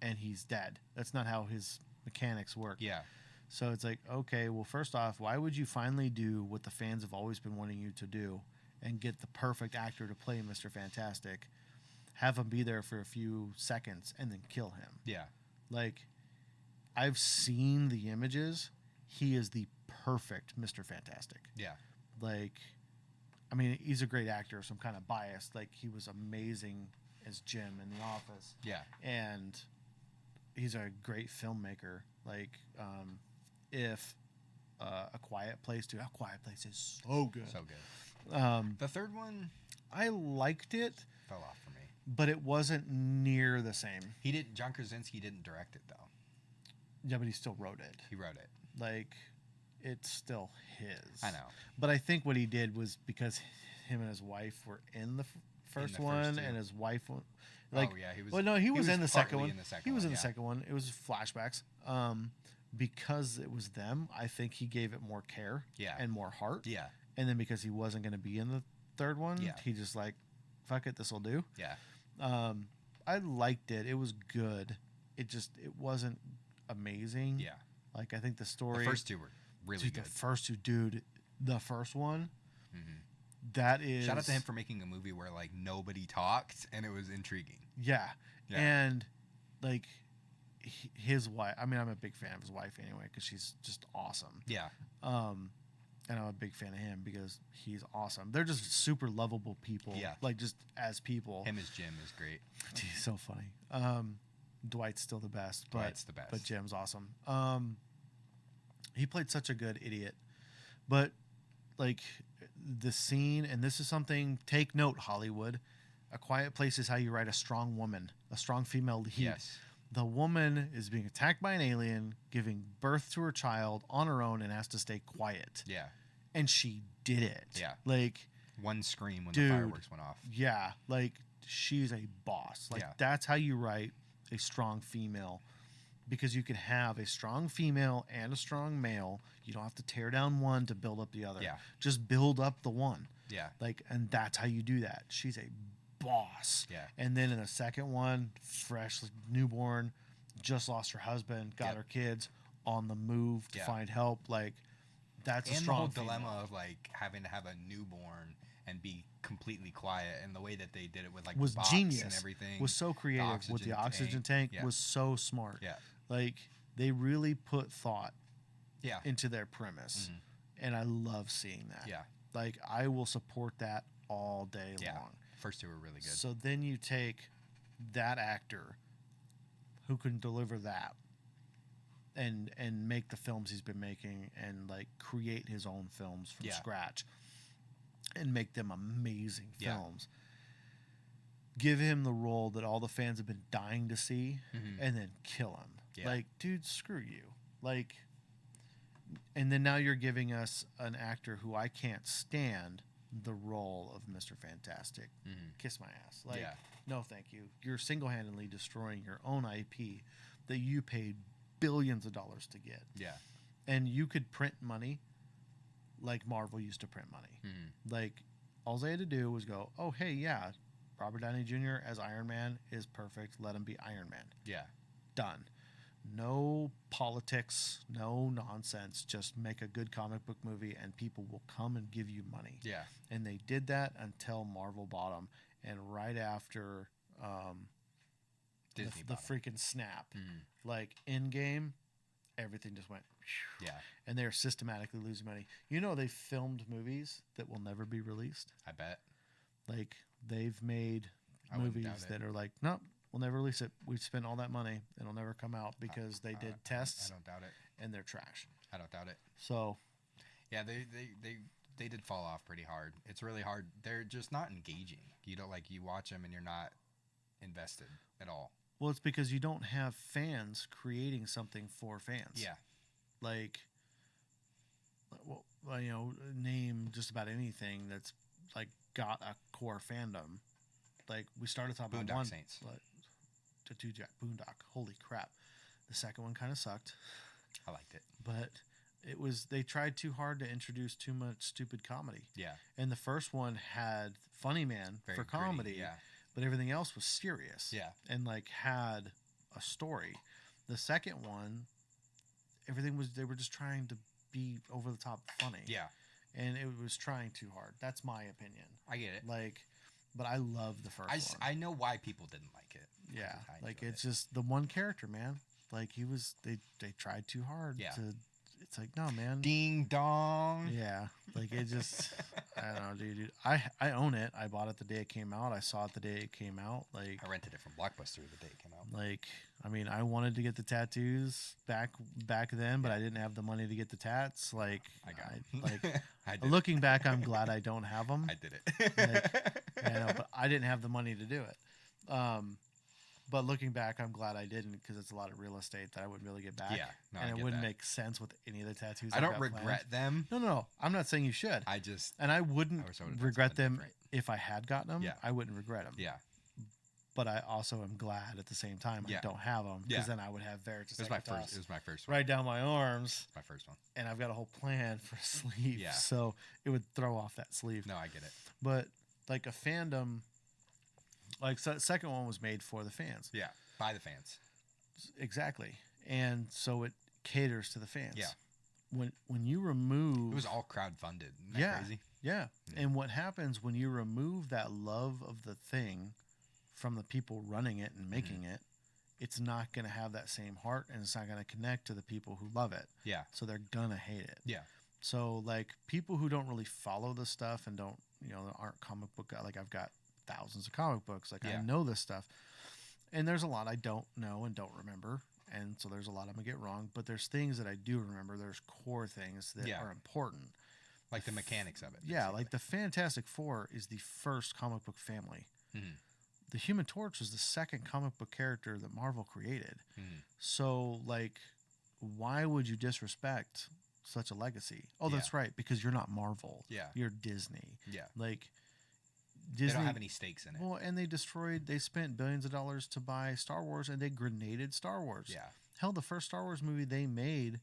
and he's dead. That's not how his mechanics work. Yeah. So it's like, okay, well, first off, why would you finally do what the fans have always been wanting you to do and get the perfect actor to play Mr. Fantastic, have him be there for a few seconds, and then kill him? Yeah. Like, I've seen the images. He is the perfect Mr. Fantastic. Yeah. Like, I mean, he's a great actor, so I'm kind of biased. Like, he was amazing as Jim in The Office. Yeah. And he's a great filmmaker. Like, if A Quiet Place, dude, A Quiet Place is so good. So good. The third one I liked it, fell off for me. but it wasn't near the same. John Krasinski didn't direct it, though. Yeah, but he still wrote it. He wrote it. Like, it's still his. I know. But I think what he did was because him and his wife were in the first one, two. and his wife, like, oh, yeah. He was, well, no, he was in the second partly one. in the second He was one, in the yeah. second one. It was flashbacks. Because it was them, I think he gave it more care Yeah. and more heart. Yeah. And then because he wasn't going to be in the third one, Yeah. he just like, fuck it, this will do. Yeah. I liked it. It was good. It wasn't amazing. Yeah. Like, I think the story. The first two were really dude, good. the first two, dude. The first one, Mhm. that is. Shout out to him for making a movie where like nobody talked and it was intriguing. Yeah. Yeah. And like his wife. I mean, I'm a big fan of his wife anyway because she's just awesome. Yeah. And I'm a big fan of him because he's awesome. They're just super lovable people. Yeah. Like, just as people. Him as Jim is great. He's so funny. Dwight's still the best. But, Dwight's the best. But Jim's awesome. He played such a good idiot. But, like, the scene, and this is something, take note, Hollywood. A Quiet Place is how you write a strong woman, a strong female lead. Yes. The woman is being attacked by an alien, giving birth to her child on her own, and has to stay quiet. Yeah. And she did it. Yeah. Like, One scream when Dude. the fireworks went off. yeah, like, she's a boss. Like, Yeah. that's how you write a strong female. Because you can have a strong female and a strong male. You don't have to tear down one to build up the other. Yeah. Just build up the one. Yeah. Like, and that's how you do that. She's a boss. Yeah. And then in the second one, fresh newborn, just lost her husband, got Yep. her kids, on the move to Yeah. find help. Like, that's a And the strong whole female. dilemma of like having to have a newborn and be completely quiet, and the way that they did it with like Was the box genius. and everything Was so creative with the oxygen tank. Yeah. Was so smart. Yeah. Like, they really put thought Yeah. into their premise. Mhm. And I love seeing that. Yeah. Like, I will support that all day Yeah. long. First two were really good. So then you take that actor who can deliver that and make the films he's been making and like create his own films from Yeah. scratch and make them amazing Yeah. films. Give him the role that all the fans have been dying to see Mhm. and then kill him. Yeah. Like, dude, screw you. Like, and then now you're giving us an actor who I can't stand the role of Mr. Fantastic. Mhm. Kiss my ass. Like, Yeah. no, thank you. You're single-handedly destroying your own IP that you paid billions of dollars to get. Yeah. And you could print money like Marvel used to print money. Mhm. Like, all they had to do was go, oh, hey, yeah, Robert Downey Jr. as Iron Man is perfect. Let him be Iron Man. Yeah. Done. No politics, no nonsense. Just make a good comic book movie and people will come and give you money. Yeah. And they did that until Marvel bought them. And right after Disney the bought 'em. freaking snap, Mhm. like Endgame, everything just went. Whew, Yeah. and they're systematically losing money. You know, they filmed movies that will never be released. I bet. Like, they've made I wouldn't doubt movies it. that are like, nope, we'll never release it. We've spent all that money. It'll never come out because they did tests I don't doubt it. and they're trash. I don't doubt it. So, Yeah, they did fall off pretty hard. It's really hard. They're just not engaging. You don't like you watch them and you're not invested at all. well, it's because you don't have fans creating something for fans. Yeah. Like, well, you know, name just about anything that's like got a core fandom. Like, we started talking about Boondock one. Saints. To do Jack Boondock. Holy crap. The second one kind of sucked, I liked it. but they tried too hard to introduce too much stupid comedy. Yeah. And the first one had Funny Man Very for gritty, comedy, Yeah. but everything else was serious. Yeah. And like had a story. The second one, everything was, they were just trying to be over the top funny. Yeah, And it was trying too hard. That's my opinion. I get it. Like, but I love the first one. I know why people didn't like it. Yeah, I like enjoyed it's just the one character, man. Like he was, they tried too hard. Yeah. To, it's like, no, man. Ding dong. Yeah, like it just, I don't know, dude. I own it. I bought it the day it came out. I saw it the day it came out. Like, I rented it from Blockbuster the day it came out. like, I mean, I wanted to get the tattoos back then, but I didn't have the money to get the tats. Like, I got 'em. like I did. looking back, I'm glad I don't have them. I did it. You know, but I didn't have the money to do it. But looking back, I'm glad I didn't because it's a lot of real estate that I wouldn't really get back. Yeah, no, I and it get wouldn't that. make sense with any of the tattoos. I I've don't got regret planned. them. No. I'm not saying you should. I just And I wouldn't I wish I would've done regret something them different. if I had gotten them. Yeah. I wouldn't regret them. yeah. But I also am glad at the same time Yeah. I don't have them Yeah. because then I would have Veritas It was my first. It was my first one. right down my arms, My first one. and I've got a whole plan for a sleeve. Yeah. So it would throw off that sleeve. No, I get it. But like a fandom, like so the second one was made for the fans. Yeah, by the fans. Exactly. And so it caters to the fans. Yeah. When you remove It was all crowd funded. Isn't that Yeah. crazy? Yeah. Yeah. And what happens when you remove that love of the thing from the people running it and making it, it's not going to have that same heart and it's not going to connect to the people who love it. Yeah. So they're going to hate it. Yeah. So like people who don't really follow the stuff and don't, aren't comic book, like I've got thousands of comic books. Like Yeah. I know this stuff. And there's a lot I don't know and don't remember. And so there's a lot I'm going to get wrong, but there's things that I do remember. There's core things that Yeah. are important. Like the mechanics of it. Yeah, like the Fantastic Four is the first comic book family. Mhm. The Human Torch was the second comic book character that Marvel created. Mhm. So, like, why would you disrespect such a legacy? Oh, that's right, because you're not Marvel. Yeah. You're Disney. Yeah. Like, They Disney. don't have any stakes in it. Well, and they spent billions of dollars to buy Star Wars, and they grenaded Star Wars. Yeah. Hell, the first Star Wars movie they made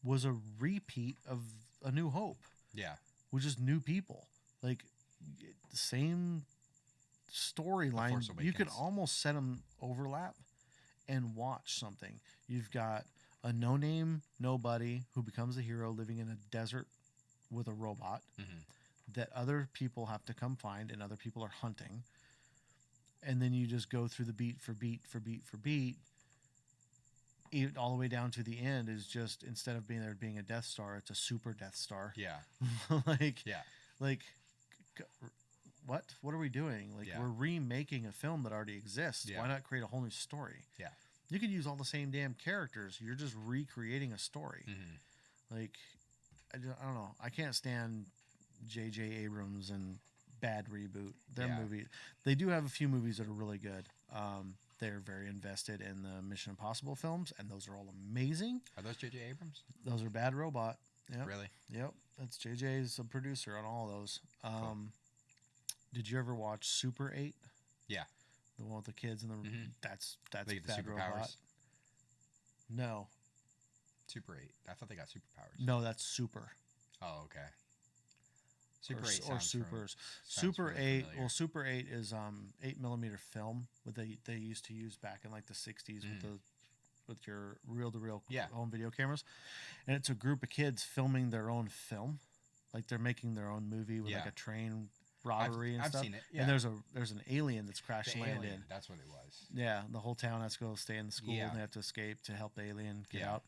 was a repeat of A New Hope. Yeah. With just new people, like the same storyline. Force You could Awakens. almost set them overlap and watch something. You've got a no-name nobody who becomes a hero living in a desert with a robot Mhm. that other people have to come find and other people are hunting. And then you just go through the beat for beat for beat for beat. All the way down to the end is just, instead of being a Death Star, it's a super Death Star. Yeah. like, Yeah. like, what are we doing? Like, Yeah. we're remaking a film that already exists. Yeah. Why not create a whole new story? Yeah. You could use all the same damn characters. You're just recreating a story. Mhm. Like, I don't know. I can't stand J.J. Abrams and bad reboot. Their Yeah. movie. They do have a few movies that are really good. They're very invested in the Mission Impossible films, and those are all amazing. Are those J.J. Abrams? Those are Bad Robot. Yep. Really? Yep. That's JJ's a producer on all those. Did you ever watch Super 8? Yeah. The one with the kids and the Mhm. that's They get the Bad superpowers. Robot. No. Super 8. I thought they got superpowers. No, that's Super. Oh, okay. Super or, 8 or sounds Supers. sounds Super really 8. familiar. Well, Super 8 is 8mm film what they used to use back in like the 60s with your reel-to-reel Yeah. home video cameras. And it's a group of kids filming their own film. Like they're making their own movie with like Yeah. a train robbery and I've stuff. seen it. Yeah. And there's an alien that's crash The landed. alien, that's what it was. Yeah, the whole town has to go stay in the school Yeah. and they have to escape to help the alien get Yeah. out.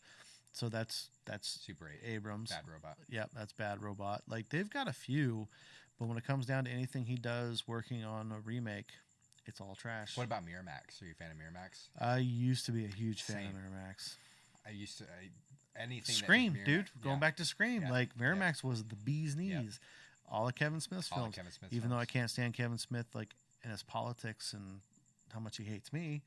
So that's Super 8. Abrams. Bad Robot. Yep, that's Bad Robot. Like they've got a few, but when it comes down to anything he does working on a remake, it's all trash. What about Miramax? Are you a fan of Miramax? I used to be a huge fan Same. of Miramax. I used to anything Scream, that was dude. Miramax- Going yeah. back to Scream, Yeah. like Miramax was the bee's Yeah. knees. All of Kevin Smith's All of films. Kevin Smith's Even though I films. can't stand Kevin Smith, like in his politics and how much he hates me.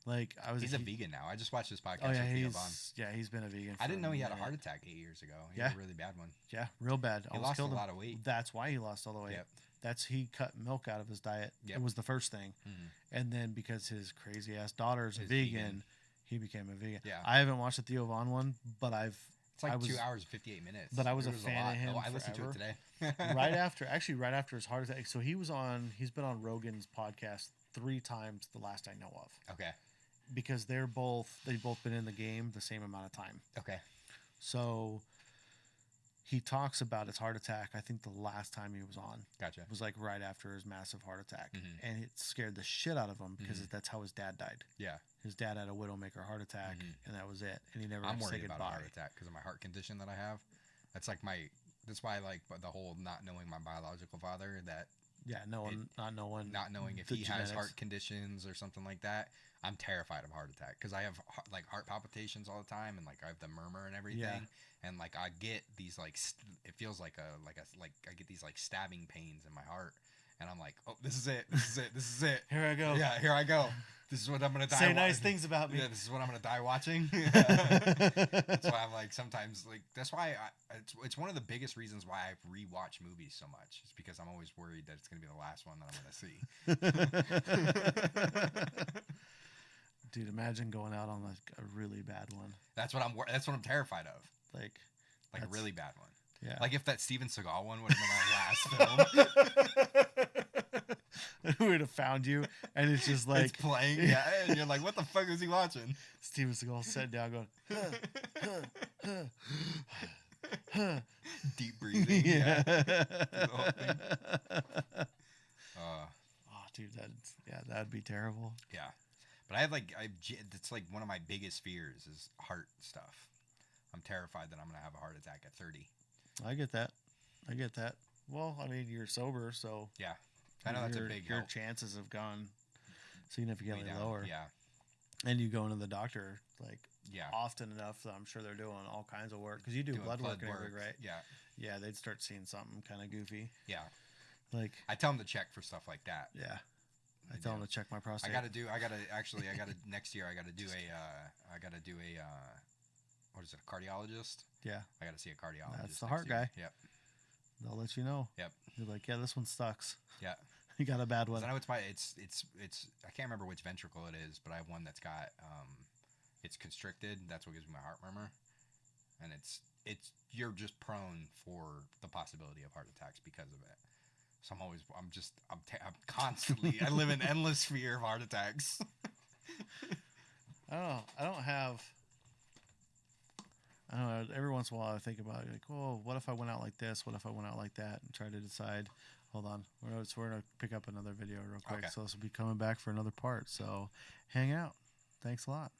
Like I was. He's a vegan now. I just watched his podcast Oh yeah, with Theo Vaughn. he's been a vegan. I for didn't know he had a minute. heart attack 8 years ago. He Yeah. had a really bad one. Yeah, real bad. He Almost lost a killed him. lot of weight. That's why he lost all the weight. Yep. That's he cut milk out of his diet. Yep. It was the first thing, Mhm. and then because his crazy ass daughter's a Is vegan, vegan. he became a vegan. Yeah. I haven't watched the Theo Vaughn one, but It's like I was- 2 hours and 58 minutes. but I was It a fan of lot. him Oh, I listened to it today. right after his heart attack. So he's been on Rogan's podcast 3 times the last I know of. Okay. because they've both been in the game the same amount of time. Okay. So he talks about his heart attack. I think the last time he was on Gotcha. was like right after his massive heart attack, Mhm. and it scared the shit out of him because that's how his dad died. Yeah. His dad had a widowmaker heart attack, and that was it. And he never I'm got to say worried about a goodbye. heart attack because of my heart condition that I have. That's like that's why I like the whole not knowing my biological father, that Yeah, not knowing if the he genetics. has heart conditions or something like that. I'm terrified of heart attack because I have like heart palpitations all the time, and like I have the murmur and everything, Yeah. and like I get these like it feels like I get these like stabbing pains in my heart, and I'm like, oh, this is it. Here I go. Yeah, here I go. This is what I'm gonna die. Say nice things about me. Yeah, this is what I'm gonna die watching. That's why I'm like sometimes like that's why it's one of the biggest reasons why I rewatch movies so much. It's because I'm always worried that it's gonna be the last one that I'm gonna see. Dude, imagine going out on like a really bad one. That's what I'm terrified of. Like a that's- really bad one. Yeah. Like if that Steven Seagal one would have been my last film. We would have found you, and it's just like It's playing, yeah, and you're like, what the fuck is he watching? Steven Seagal sat down going, Deep breathing. Yeah. The whole thing. Oh, dude, that'd be terrible. Yeah. But I have it's like one of my biggest fears is heart stuff. I'm terrified that I'm going to have a heart attack at 30. I get that. Well, I mean, you're sober, so Yeah. I know that's a big your help. chances have gone significantly Way down. lower. Yeah. And you go into the doctor like Yeah. often enough that I'm sure they're doing all kinds of work because you do Doing blood work and everything, right? Yeah. Yeah, they'd start seeing something kind of goofy. Yeah. Like, I tell them to check for stuff like that. yeah, I They tell do. them to check my prostate. Next year I gotta do a what is it, a cardiologist? Yeah, I gotta see a cardiologist. That's the next heart year. guy. Yep. they'll let you know. Yep. You're like, yeah, this one sucks. Yeah. You got a bad 'Cause one. I know it's I can't remember which ventricle it is, but I have one that's got it's constricted. That's what gives me my heart murmur, and it's you're just prone for the possibility of heart attacks because of it. So I'm constantly I live in endless fear of heart attacks. I don't know. Every once in a while, I think about it, like, oh, what if I went out like this? What if I went out like that? And try to decide. Hold on, we're gonna pick up another video real quick. Okay. So this will be coming back for another part. So hang out. Thanks a lot.